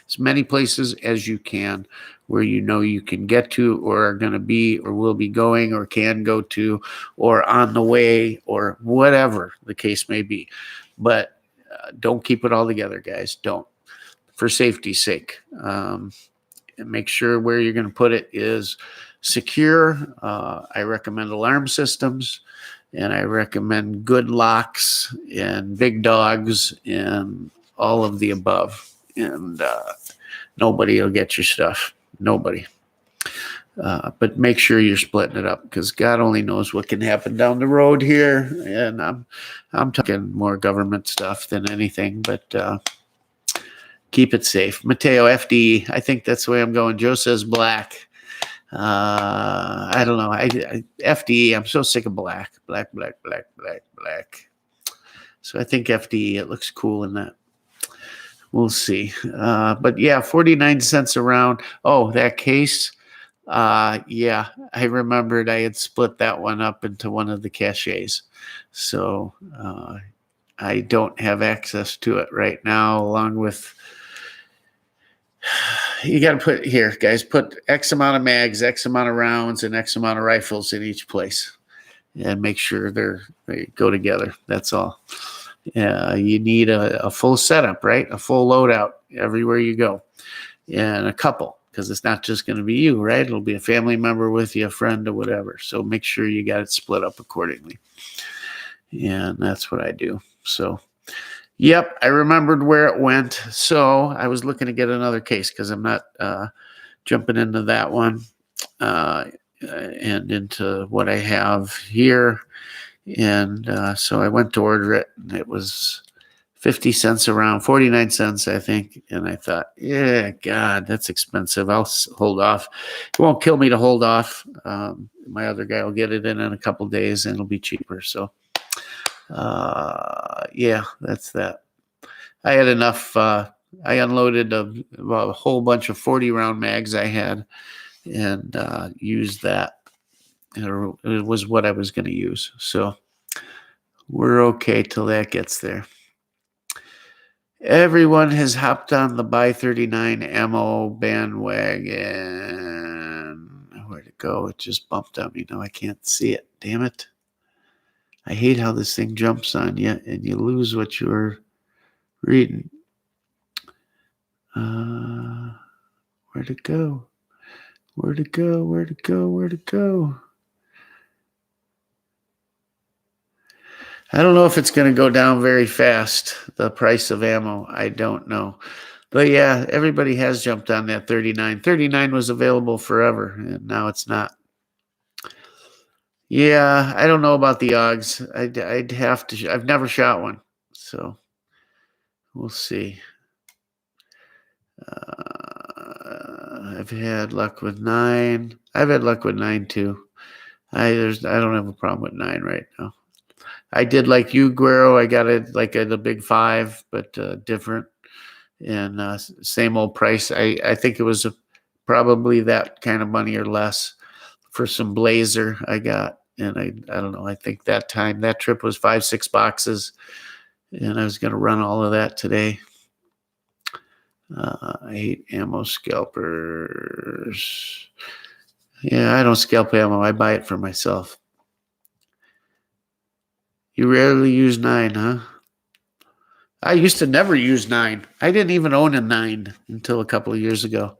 As many places as you can where you know you can get to or are going to be or will be going or can go to or on the way or whatever the case may be. But don't keep it all together, guys. Don't. For safety's sake. And make sure where you're going to put it is secure. I recommend alarm systems. And I recommend good locks and big dogs and all of the above. And nobody will get your stuff. Nobody. But make sure you're splitting it up because God only knows what can happen down the road here. And I'm talking more government stuff than anything, but keep it safe. Mateo, FD, I think that's the way I'm going. Joe says black. I don't know. FDE. I'm so sick of black. So I think FDE. It looks cool in that. We'll see. But yeah, 49 cents a round. Oh, that case. Yeah, I remembered I had split that one up into one of the caches. So I don't have access to it right now, along with. You got to put here, guys, put X amount of mags, X amount of rounds, and X amount of rifles in each place and make sure they go together. That's all. You need a full setup, right? A full loadout everywhere you go, and a couple, because it's not just going to be you, right? It'll be a family member with you, a friend, or whatever. So make sure you got it split up accordingly. And that's what I do. So, yep, I remembered where it went. So I was looking to get another case because I'm not jumping into that one and into what I have here. And so I went to order it, and it was 50 cents around, 49 cents, I think. And I thought, yeah, God, that's expensive. I'll hold off. It won't kill me to hold off. My other guy will get it in a couple days, and it'll be cheaper. So, yeah, that's that. I had enough. I unloaded a whole bunch of 40-round mags I had and used that. It was what I was going to use. So we're okay till that gets there. Everyone has hopped on the Buy 39 ammo bandwagon. Where'd it go? It just bumped on me. Now I can't see it. Damn it. I hate how this thing jumps on you and you lose what you were reading. Where'd it go? Where'd it go? Where'd it go? Where'd it go? I don't know if it's going to go down very fast, the price of ammo. I don't know. But yeah, everybody has jumped on that 39. 39 was available forever, and now it's not. Yeah, I don't know about the AUGs. I'd have to. I've never shot one, so we'll see. I've had luck with 9. I've had luck with 9 too. I don't have a problem with 9 right now. I did like you, Guero. I got it like at a big 5, but different and same old price. I think it was probably that kind of money or less for some blazer I got. And I don't know. I think that trip was 5-6 boxes, and I was going to run all of that today. I hate ammo scalpers. Yeah, I don't scalp ammo. I buy it for myself. You rarely use 9, huh? I used to never use 9. I didn't even own a 9 until a couple of years ago.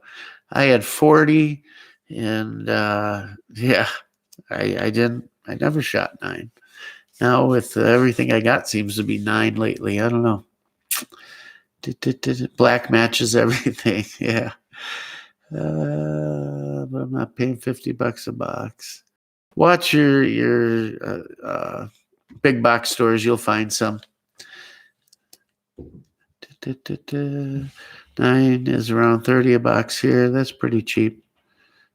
I had 40, and yeah, I didn't. I never shot 9. Now with everything I got seems to be 9 lately. I don't know. Black matches everything. Yeah. But I'm not paying $50 a box. Watch your big box stores. You'll find some. 9 is around 30 a box here. That's pretty cheap.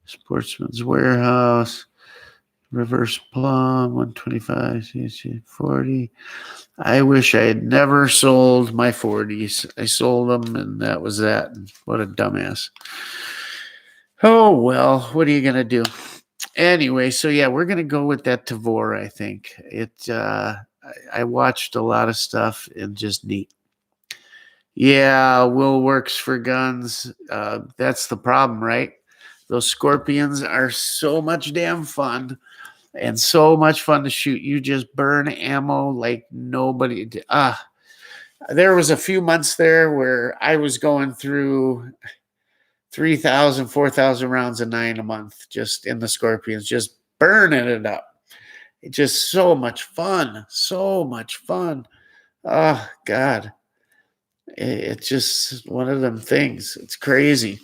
Sportsman's Warehouse. Reverse Plum, 125, 40. I wish I had never sold my 40s. I sold them, and that was that. What a dumbass. Oh, well, what are you going to do? Anyway, so yeah, we're going to go with that Tavor, I think. I watched a lot of stuff and just neat. Yeah, Will works for guns. That's the problem, right? Those Scorpions are so much damn fun. And so much fun to shoot. You just burn ammo like nobody. There was a few months there where I was going through 3,000, 4,000 rounds of 9 a month just in the Scorpions, just burning it up. It's just so much fun. So much fun. Oh, God. It's just one of them things. It's crazy.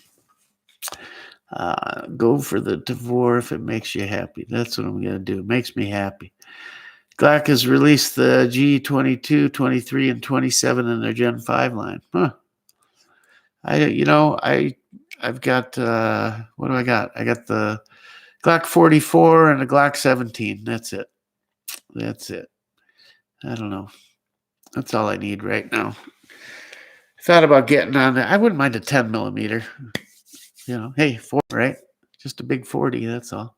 Go for the Tavor if it makes you happy. That's what I'm going to do. It makes me happy. Glock has released the G22, 23, and 27 in their Gen 5 line. Huh. I've got, what do I got? I got the Glock 44 and a Glock 17. That's it. That's it. I don't know. That's all I need right now. Thought about getting on that. I wouldn't mind a 10 millimeter. You know, hey, 4, right? Just a big 40, that's all.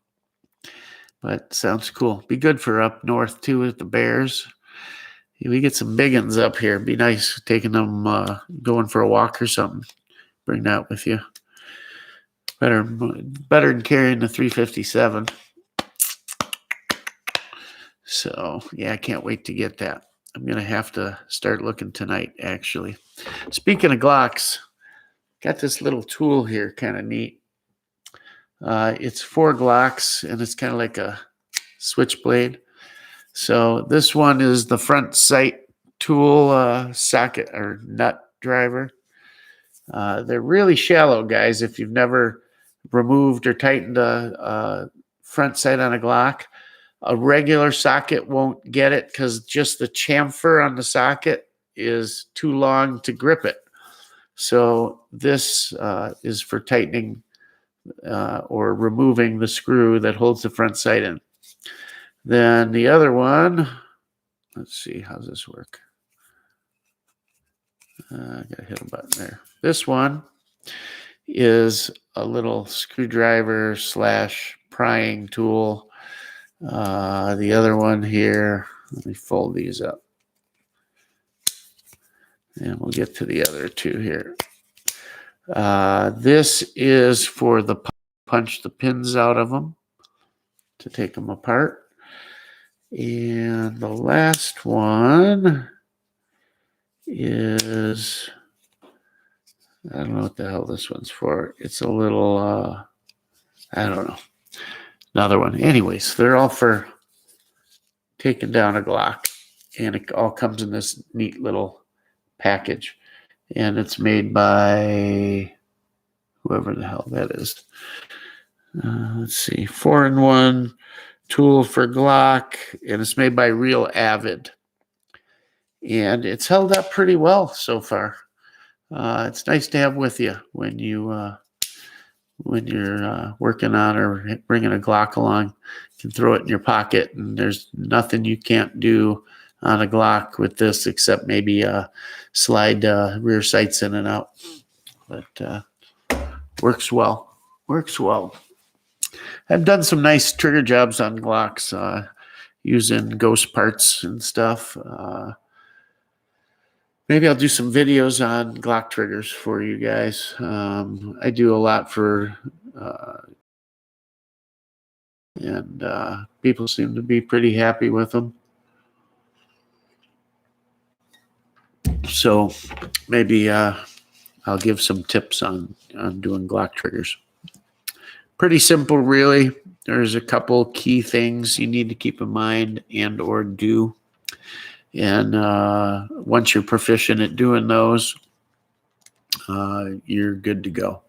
But sounds cool. Be good for up north, too, with the bears. We get some big ones up here. Be nice taking them, going for a walk or something. Bring that with you. Better than carrying the 357. So, yeah, I can't wait to get that. I'm going to have to start looking tonight, actually. Speaking of Glocks, got this little tool here, kind of neat. It's 4 Glocks, and it's kind of like a switchblade. So this one is the front sight tool socket or nut driver. They're really shallow, guys. If you've never removed or tightened a front sight on a Glock, a regular socket won't get it because just the chamfer on the socket is too long to grip it. So this is for tightening or removing the screw that holds the front sight in. Then the other one, let's see, how's this work? I got to hit a button there. This one is a little screwdriver / prying tool. The other one here, let me fold these up. And we'll get to the other two here. This is for the punch the pins out of them to take them apart. And the last one is, I don't know what the hell this one's for. It's a little, I don't know. Another one. Anyways, they're all for taking down a Glock. And it all comes in this neat little package. And it's made by whoever the hell that is. Let's see. 4-in-1 tool for Glock. And it's made by Real Avid. And it's held up pretty well so far. It's nice to have with you when you're working on or bringing a Glock along. You can throw it in your pocket, and there's nothing you can't do on a Glock with this except maybe slide rear sights in and out. But works well. Works well. I've done some nice trigger jobs on Glocks using ghost parts and stuff. Maybe I'll do some videos on Glock triggers for you guys. I do a lot for, and people seem to be pretty happy with them. So maybe I'll give some tips on doing Glock triggers. Pretty simple, really. There's a couple key things you need to keep in mind and or do. And once you're proficient at doing those, you're good to go.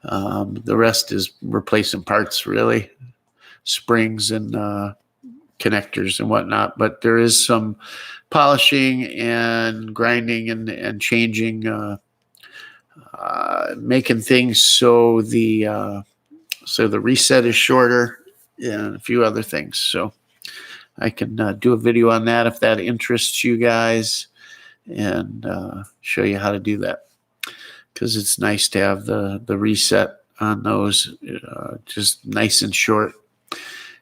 The rest is replacing parts, really, springs and connectors and whatnot. But there is some polishing and grinding and changing, making things so the reset is shorter and a few other things. So I can do a video on that if that interests you guys and show you how to do that. Because it's nice to have the reset on those just nice and short.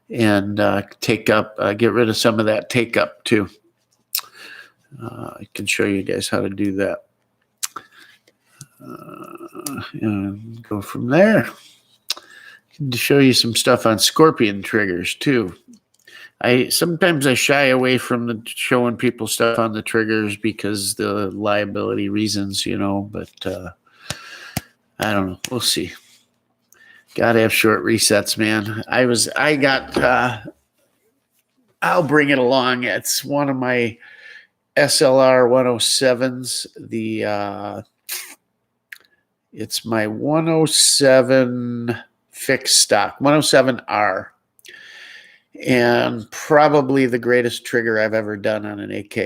And get rid of some of that take up too. I can show you guys how to do that. And go from there. To show you some stuff on scorpion triggers too. Sometimes I shy away from showing people stuff on the triggers because the liability reasons, but I don't know. We'll see. Gotta have short resets, man. I'll bring it along. It's one of my SLR 107s. It's my 107 fixed stock, 107R. And probably the greatest trigger I've ever done on an AK.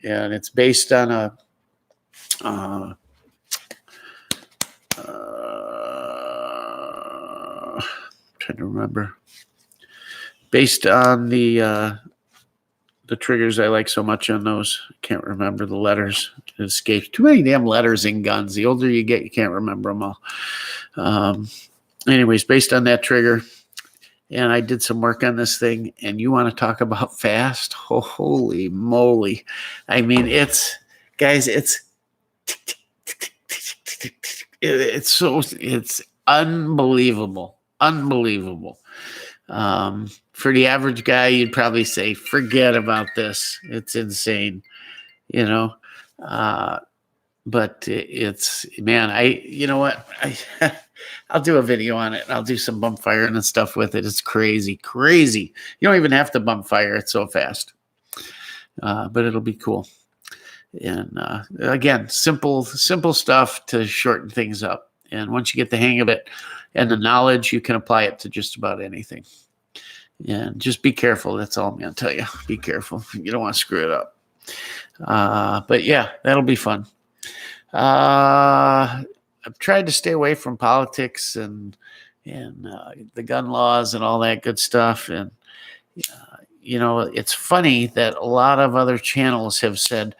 And it's based on I'm trying to remember. Based on the triggers I like so much on those. I can't remember the letters. It escapes. Too many damn letters in guns. The older you get, you can't remember them all. Anyways, based on that trigger, and I did some work on this thing, and you want to talk about fast? Oh, holy moly. I mean, it's unbelievable. Unbelievable. For the average guy, you'd probably say, forget about this. It's insane, but it's, man, you know what? I'll do a video on it. I'll do some bump firing and stuff with it. It's crazy. You don't even have to bump fire. It's so fast. But it'll be cool. And again, simple stuff to shorten things up. And once you get the hang of it and the knowledge, you can apply it to just about anything. And just be careful. That's all I'm going to tell you. Be careful. You don't want to screw it up. But yeah, that'll be fun. I've tried to stay away from politics and the gun laws and all that good stuff. And, it's funny that a lot of other channels have said,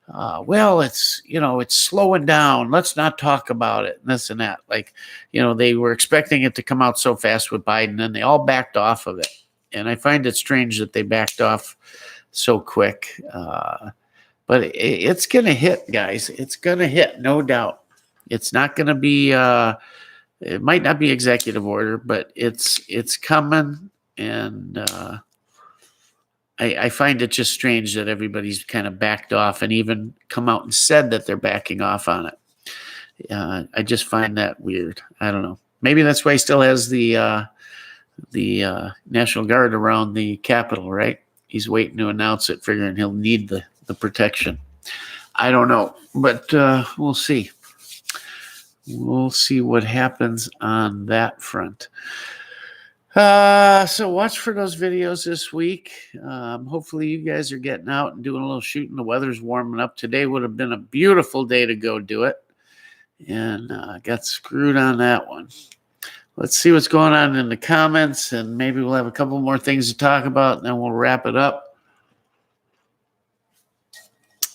well, it's slowing down. Let's not talk about it. And this and that. Like, they were expecting it to come out so fast with Biden, and they all backed off of it. And I find it strange that they backed off so quick. But it's going to hit, guys. It's going to hit, no doubt. It's not going to be, it might not be executive order, but it's coming. And I find it just strange that everybody's kind of backed off and even come out and said that they're backing off on it. I just find that weird. I don't know. Maybe that's why he still has the National Guard around the Capitol, right? He's waiting to announce it, figuring he'll need the protection. I don't know, but we'll see. We'll see what happens on that front. So watch for those videos this week. Hopefully you guys are getting out and doing a little shooting. The weather's warming up. Today would have been a beautiful day to go do it. And got screwed on that one. Let's see what's going on in the comments, and maybe we'll have a couple more things to talk about, and then we'll wrap it up.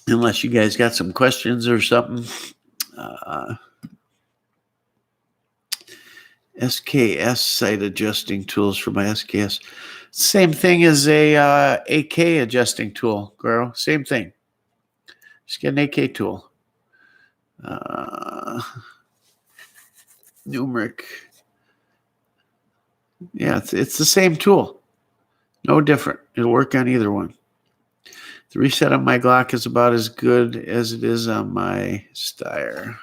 Unless you guys got some questions or something. SKS sight adjusting tools for my SKS. Same thing as a AK adjusting tool, girl. Same thing. Just get an AK tool. Numeric. Yeah, it's the same tool. No different. It'll work on either one. The reset on my Glock is about as good as it is on my Steyr.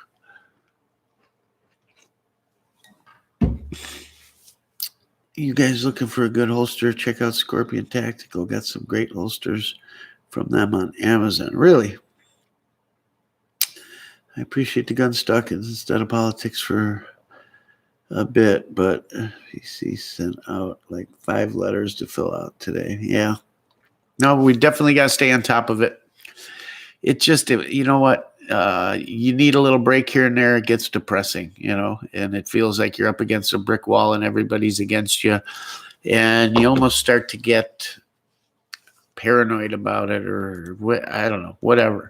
You guys looking for a good holster? Check out Scorpion Tactical. Got some great holsters from them on Amazon. Really? I appreciate the gun stuck instead of politics for a bit, but PC sent out like 5 letters to fill out today. Yeah. No, we definitely got to stay on top of it. It just, you know what? You need a little break here and there. It gets depressing, and it feels like you're up against a brick wall and everybody's against you. And you almost start to get paranoid about it, or I don't know, whatever.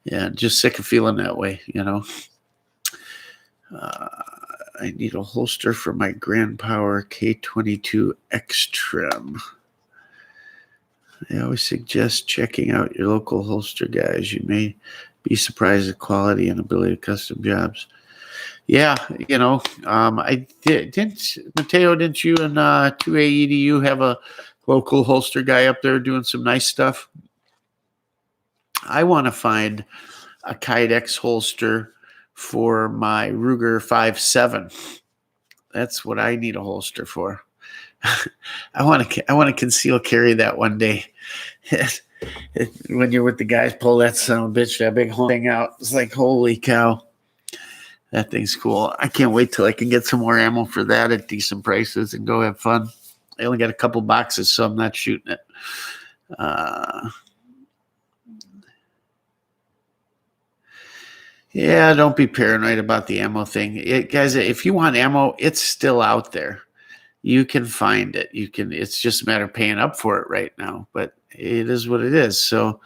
Yeah, just sick of feeling that way, I need a holster for my Grand Power K22 X Trim. I always suggest checking out your local holster guys. You may be surprised at quality and ability of custom jobs. Yeah, I didn't Mateo, didn't you and 2AEDU have a local holster guy up there doing some nice stuff? I want to find a Kydex holster for my Ruger 5.7. That's what I need a holster for. I want to conceal carry that one day. When you're with the guys, pull that son of a bitch, that big whole thing out. It's like, holy cow. That thing's cool. I can't wait till I can get some more ammo for that at decent prices and go have fun. I only got a couple boxes, so I'm not shooting it. Yeah, don't be paranoid about the ammo thing. Guys, if you want ammo, it's still out there. you can find it. It's just a matter of paying up for it right now, but it is what it is. So,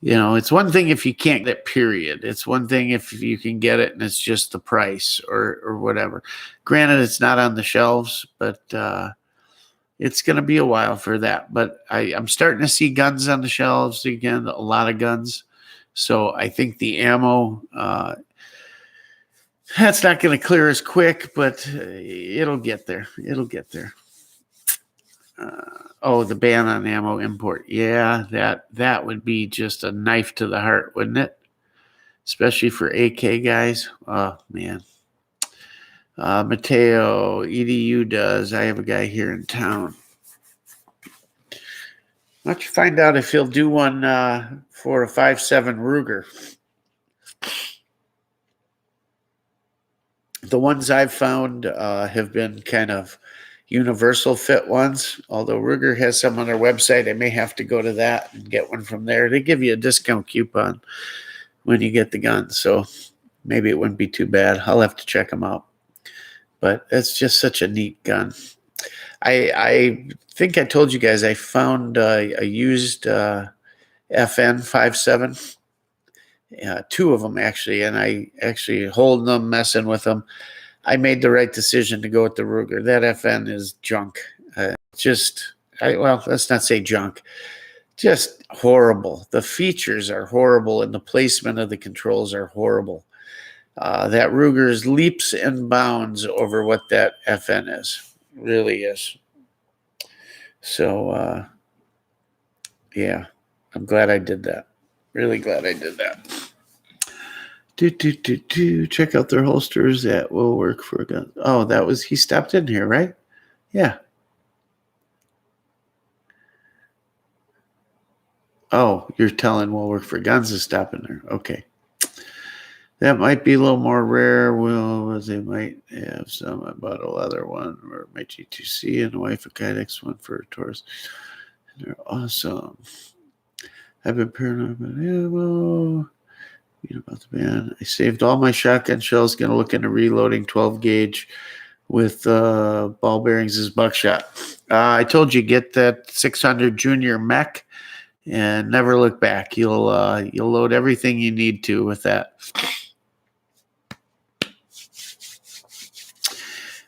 it's one thing if you can't get it, period. It's one thing if you can get it and it's just the price or whatever. Granted, it's not on the shelves, but it's going to be a while for that. But I'm starting to see guns on the shelves again, a lot of guns. So I think the ammo, that's not going to clear as quick, but it'll get there. It'll get there. The ban on ammo import. Yeah, that would be just a knife to the heart, wouldn't it? Especially for AK guys. Oh, man. Mateo, EDU does. I have a guy here in town. Why don't you find out if he'll do one for a 5.7 Ruger? The ones I've found have been kind of universal fit ones, although Ruger has some on their website. I may have to go to that and get one from there. They give you a discount coupon when you get the gun, so maybe it wouldn't be too bad. I'll have to check them out. But it's just such a neat gun. I think I told you guys I found a used FN 5.7. Two of them actually, and I actually holding them, messing with them. I made the right decision to go with the Ruger. That FN is junk. Let's not say junk. Just horrible. The features are horrible, and the placement of the controls are horrible. That Ruger is leaps and bounds over what that FN is. It really is. So, yeah, I'm glad I did that. Really glad I did that. Check out their holsters. That will work for a gun. Oh, he stopped in here, right? Yeah. Oh, you're telling will work for guns is stopping there. Okay. That might be a little more rare. They might have some. I bought a leather one or my G2C and a wife a Kydex one for a Taurus. They're awesome. I've been paranoid about ammo. About the ban. I saved all my shotgun shells. Going to look into reloading 12 gauge with ball bearings as buckshot. I told you get that 600 Junior Mech and never look back. You'll load everything you need to with that.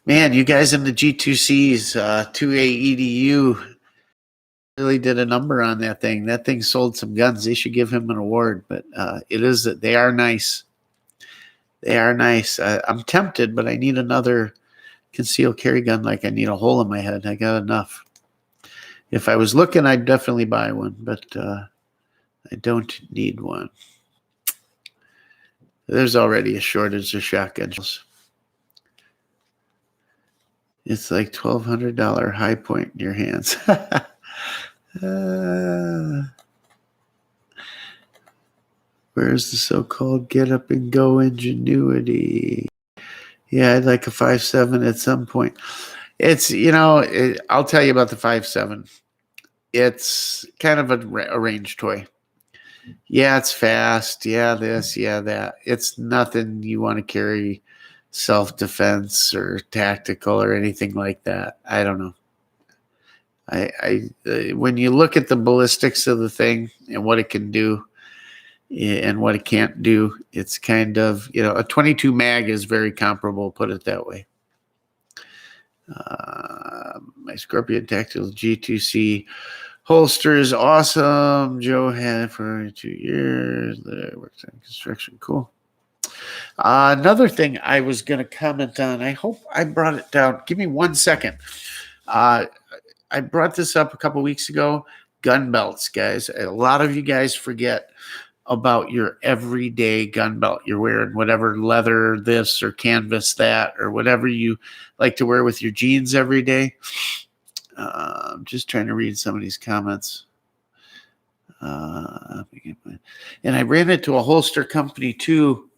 Man, you guys in the G2Cs, 2A EDU really did a number on that thing. That thing sold some guns. They should give him an award, but they are nice. They are nice. I'm tempted, but I need another concealed carry gun. Like I need a hole in my head. I got enough. If I was looking, I'd definitely buy one, but I don't need one. There's already a shortage of shotguns. It's like $1,200 high point in your hands. Where's the so-called get up and go ingenuity? Yeah, I'd like a 5.7 at some point. It's, I'll tell you about the 5.7. It's kind of a range toy. Yeah, it's fast. Yeah, this, yeah, that. It's nothing you want to carry self-defense or tactical or anything like that. I don't know. When you look at the ballistics of the thing and what it can do and what it can't do, it's kind of, a 22 mag is very comparable, put it that way. My Scorpion Tactical G2C holster is awesome. Joe had it for 2 years. That works on construction. Cool. Another thing I was going to comment on, I hope I brought it down. Give me 1 second. I brought this up a couple weeks ago. Gun belts, guys. A lot of you guys forget about your everyday gun belt. You're wearing whatever leather this or canvas that or whatever you like to wear with your jeans every day. I'm just trying to read some of these comments. And I ran into a holster company too.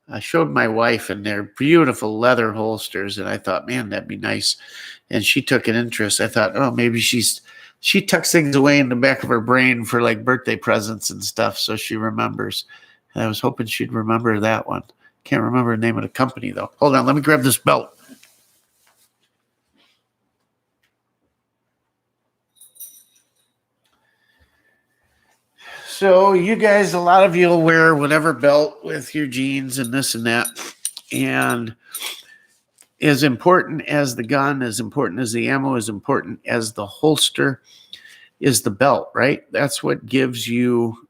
I showed my wife and their beautiful leather holsters, and I thought, man, that'd be nice. And she took an interest. I thought, oh, maybe she tucks things away in the back of her brain for like birthday presents and stuff, so she remembers. And I was hoping she'd remember that one. Can't remember the name of the company though. Hold on, let me grab this belt. So you guys, a lot of you will wear whatever belt with your jeans and this and that. And as important as the gun, as important as the ammo, as important as the holster is the belt, right? That's what gives you,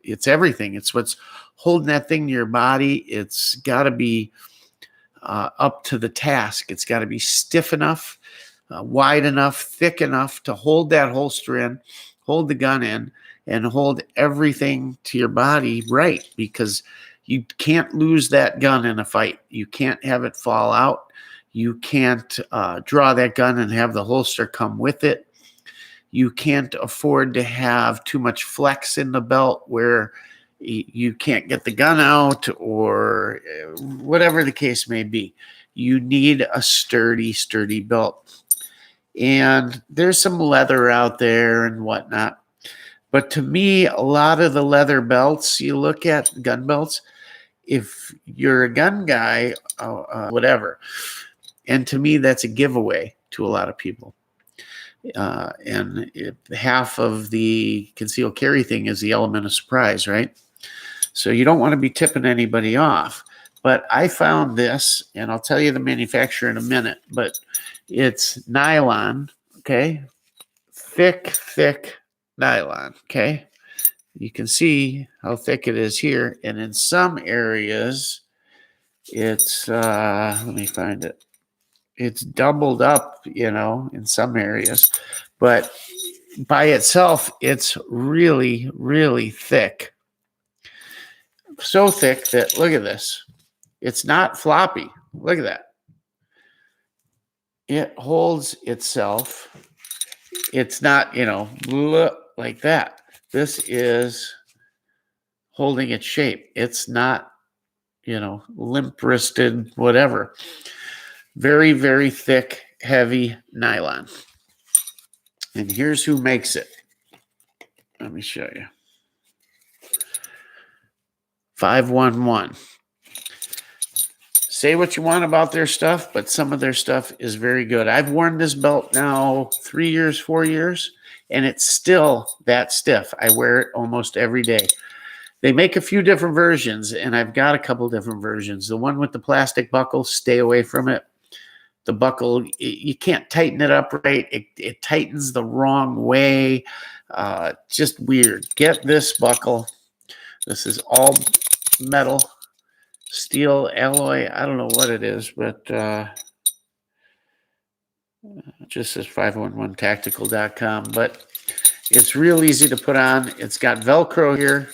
it's everything. It's what's holding that thing to your body. It's got to be up to the task. It's got to be stiff enough, wide enough, thick enough to hold that holster in, hold the gun in, and hold everything to your body right, because you can't lose that gun in a fight. You can't have it fall out. You can't draw that gun and have the holster come with it. You can't afford to have too much flex in the belt where you can't get the gun out, or whatever the case may be. You need a sturdy belt. And there's some leather out there and whatnot. But to me, a lot of the leather belts, you look at gun belts, if you're a gun guy, whatever. And to me, that's a giveaway to a lot of people. And half of the concealed carry thing is the element of surprise, right? So you don't want to be tipping anybody off. But I found this, and I'll tell you the manufacturer in a minute, but it's nylon, okay? Thick nylon, okay? You can see how thick it is here. And in some areas, it's, let me find it. It's doubled up, in some areas. But by itself, it's really, really thick. So thick that, look at this. It's not floppy. Look at that. It holds itself. It's not, like that. This is holding its shape. It's not, limp-wristed, whatever. Very, very thick, heavy nylon. And here's who makes it. Let me show you. 511. Say what you want about their stuff, but some of their stuff is very good. I've worn this belt now 3 years, 4 years, and it's still that stiff. I wear it almost every day. They make a few different versions, and I've got a couple different versions. The one with the plastic buckle, stay away from it. The buckle, you can't tighten it up right. It tightens the wrong way. Just weird. Get this buckle. This is all metal, steel, alloy. I don't know what it is, but it just says 511tactical.com. But it's real easy to put on. It's got Velcro here.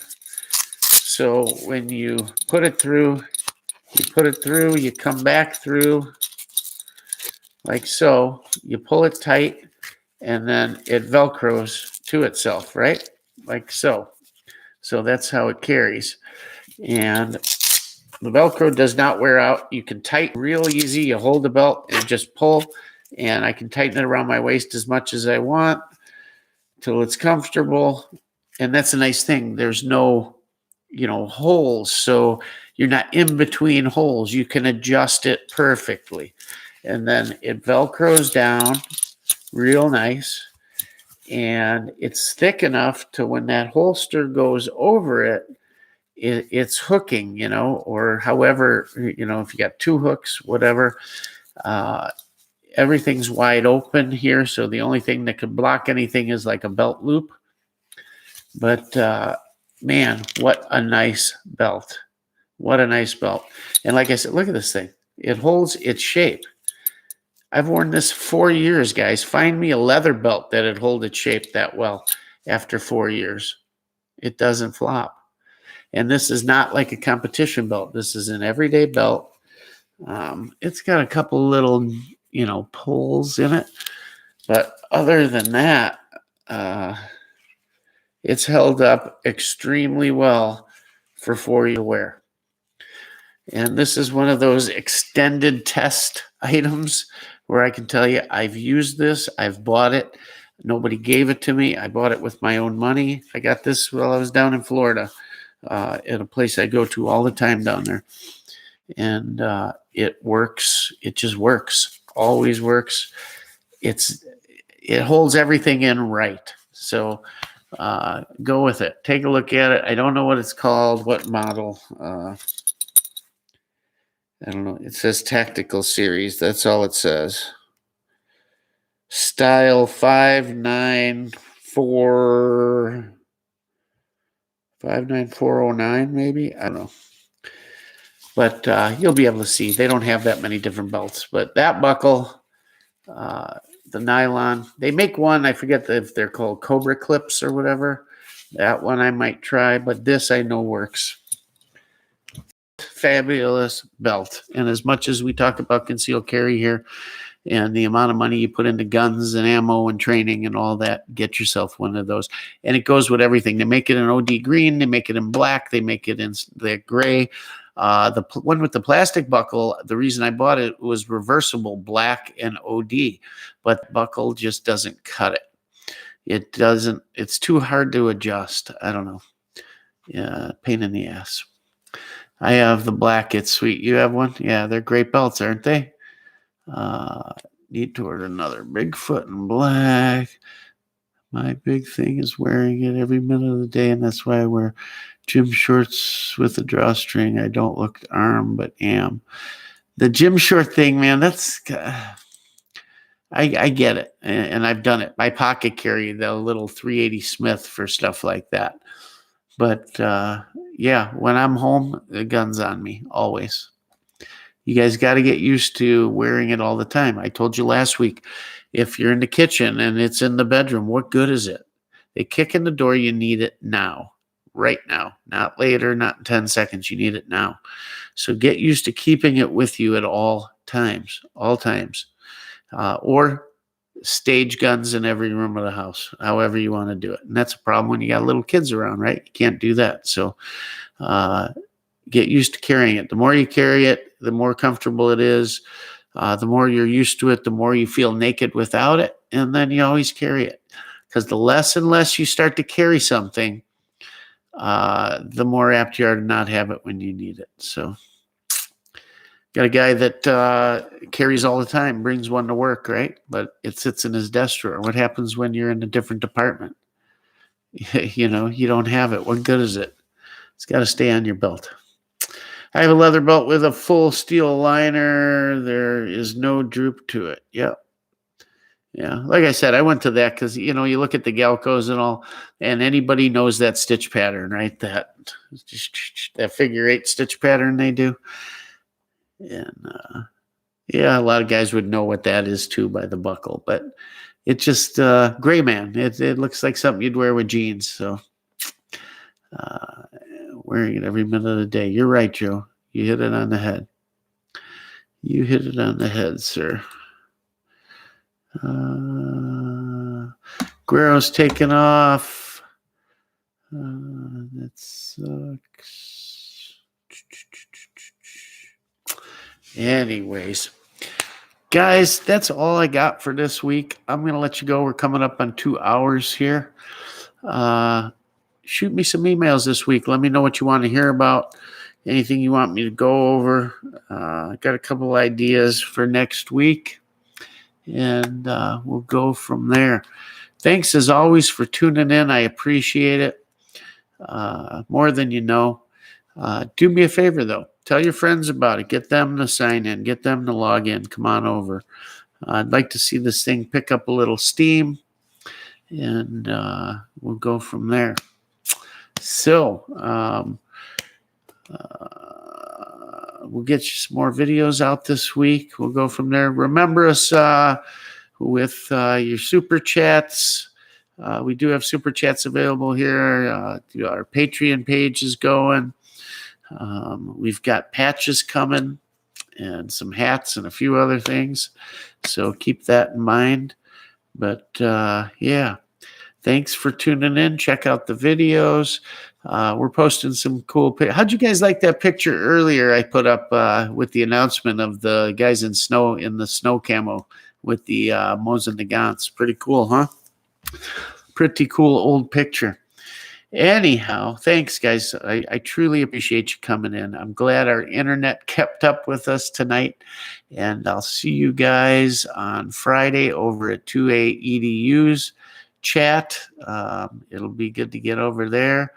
So when you put it through, you come back through like so. You pull it tight, and then it Velcros to itself, right? Like so. So that's how it carries. And the Velcro does not wear out. You can tighten real easy. You hold the belt and just pull, and I can tighten it around my waist as much as I want till it's comfortable. And that's a nice thing. There's no, holes. So you're not in between holes. You can adjust it perfectly. And then it Velcros down real nice. And it's thick enough to when that holster goes over it, it's hooking, or however, if you got two hooks, whatever, everything's wide open here. So the only thing that could block anything is like a belt loop. But man, what a nice belt. What a nice belt. And like I said, look at this thing. It holds its shape. I've worn this 4 years, guys. Find me a leather belt that'd hold its shape that well after 4 years. It doesn't flop. And this is not like a competition belt. This is an everyday belt. It's got a couple little, pulls in it. But other than that, it's held up extremely well for 4 years to wear. And this is one of those extended test items where I can tell you I've used this. I've bought it. Nobody gave it to me. I bought it with my own money. I got this while I was down in Florida at a place I go to all the time down there. And it works. It just works. Always works. It holds everything in right. So go with it. Take a look at it. I don't know what it's called, what model. I don't know. It says Tactical Series. That's all it says. Style 59409, maybe? I don't know. But you'll be able to see. They don't have that many different belts. But that buckle, the nylon, they make one. I forget if they're called Cobra clips or whatever. That one I might try. But this I know works. Fabulous belt. And as much as we talk about concealed carry here and the amount of money you put into guns and ammo and training and all that, get yourself one of those. And it goes with everything. They make it in OD green, they make it in black, they make it in the gray. The one with the plastic buckle, the reason I bought it was reversible black and OD, but buckle just doesn't cut it. It doesn't, it's too hard to adjust. I don't know. Yeah, pain in the ass. I have the black. It's sweet. You have one? Yeah, they're great belts, aren't they? Need to order another Bigfoot in black. My big thing is wearing it every minute of the day, and that's why I wear gym shorts with a drawstring. I don't look arm, but am. The gym short thing, man, that's... I get it, and I've done it. My pocket carry the little 380 Smith for stuff like that. But, yeah, when I'm home, the gun's on me, always. You guys got to get used to wearing it all the time. I told you last week, if you're in the kitchen and it's in the bedroom, what good is it? They kick in the door, you need it now, right now, not later, not in 10 seconds. You need it now. So get used to keeping it with you at all times, or stage guns in every room of the house, however you want to do it. And that's a problem when you got little kids around, right? You can't do that. So get used to carrying it. The more you carry it, the more comfortable it is. The more you're used to it, the more you feel naked without it. And then you always carry it. Because the less and less you start to carry something, the more apt you are to not have it when you need it. So got a guy that carries all the time, brings one to work, right? But it sits in his desk drawer. What happens when you're in a different department? You know, you don't have it. What good is it? It's got to stay on your belt. I have a leather belt with a full steel liner. There is no droop to it. Yep. Yeah. Like I said, I went to that because, you know, you look at the Galcos and all, and anybody knows that stitch pattern, right? That figure 8 stitch pattern they do. And yeah, a lot of guys would know what that is too by the buckle, but it just gray man. It looks like something you'd wear with jeans. So wearing it every minute of the day. You're right, Joe. You hit it on the head. You hit it on the head, sir. Guerrero's taken off. That sucks. Anyways, guys, that's all I got for this week. I'm going to let you go. We're coming up on 2 hours here. Shoot me some emails this week. Let me know what you want to hear about. Anything you want me to go over. I got a couple ideas for next week. And we'll go from there. Thanks, as always, for tuning in. I appreciate it more than you know. Do me a favor, though. Tell your friends about it. Get them to sign in. Get them to log in. Come on over. I'd like to see this thing pick up a little steam, and we'll go from there. So we'll get you some more videos out this week. We'll go from there. Remember us with your super chats. We do have super chats available here. Our Patreon page is going. We've got patches coming and some hats and a few other things. So keep that in mind. But yeah, thanks for tuning in. Check out the videos. We're posting some cool pictures. How'd you guys like that picture earlier I put up with the announcement of the guys in the snow camo with the Moes and the Gants? Pretty cool, huh? Pretty cool old picture. Anyhow, thanks, guys. I truly appreciate you coming in. I'm glad our internet kept up with us tonight. And I'll see you guys on Friday over at 2A EDUs. chat. It'll be good to get over there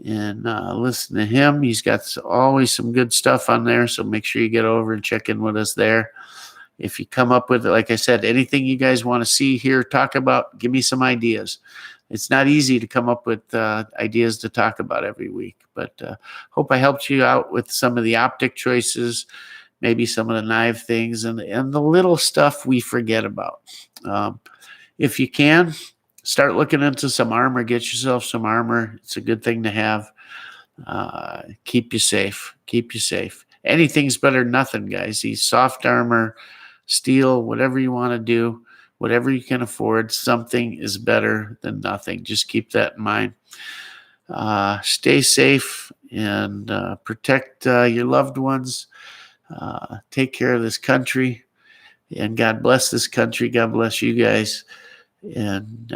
and listen to him. He's got always some good stuff on there, so make sure you get over and check in with us there. If you come up with, like I said, anything you guys want to see, hear, talk about, give me some ideas. It's not easy to come up with ideas to talk about every week, but hope I helped you out with some of the optic choices, maybe some of the knife things, and the little stuff we forget about. If you can, start looking into some armor. Get yourself some armor. It's a good thing to have. Keep you safe. Keep you safe. Anything's better than nothing, guys. These soft armor, steel, whatever you want to do, whatever you can afford, something is better than nothing. Just keep that in mind. Stay safe and protect your loved ones. Take care of this country. And God bless this country. God bless you guys. And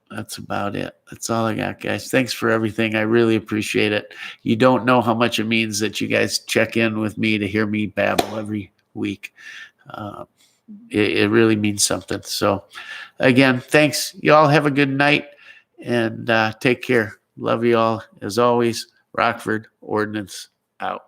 that's about it. That's all I got, guys. Thanks for everything. I really appreciate it. You don't know how much it means that you guys check in with me to hear me babble every week. It really means something. So, again, thanks. You all have a good night and take care. Love you all. As always, Rockford Ordnance out.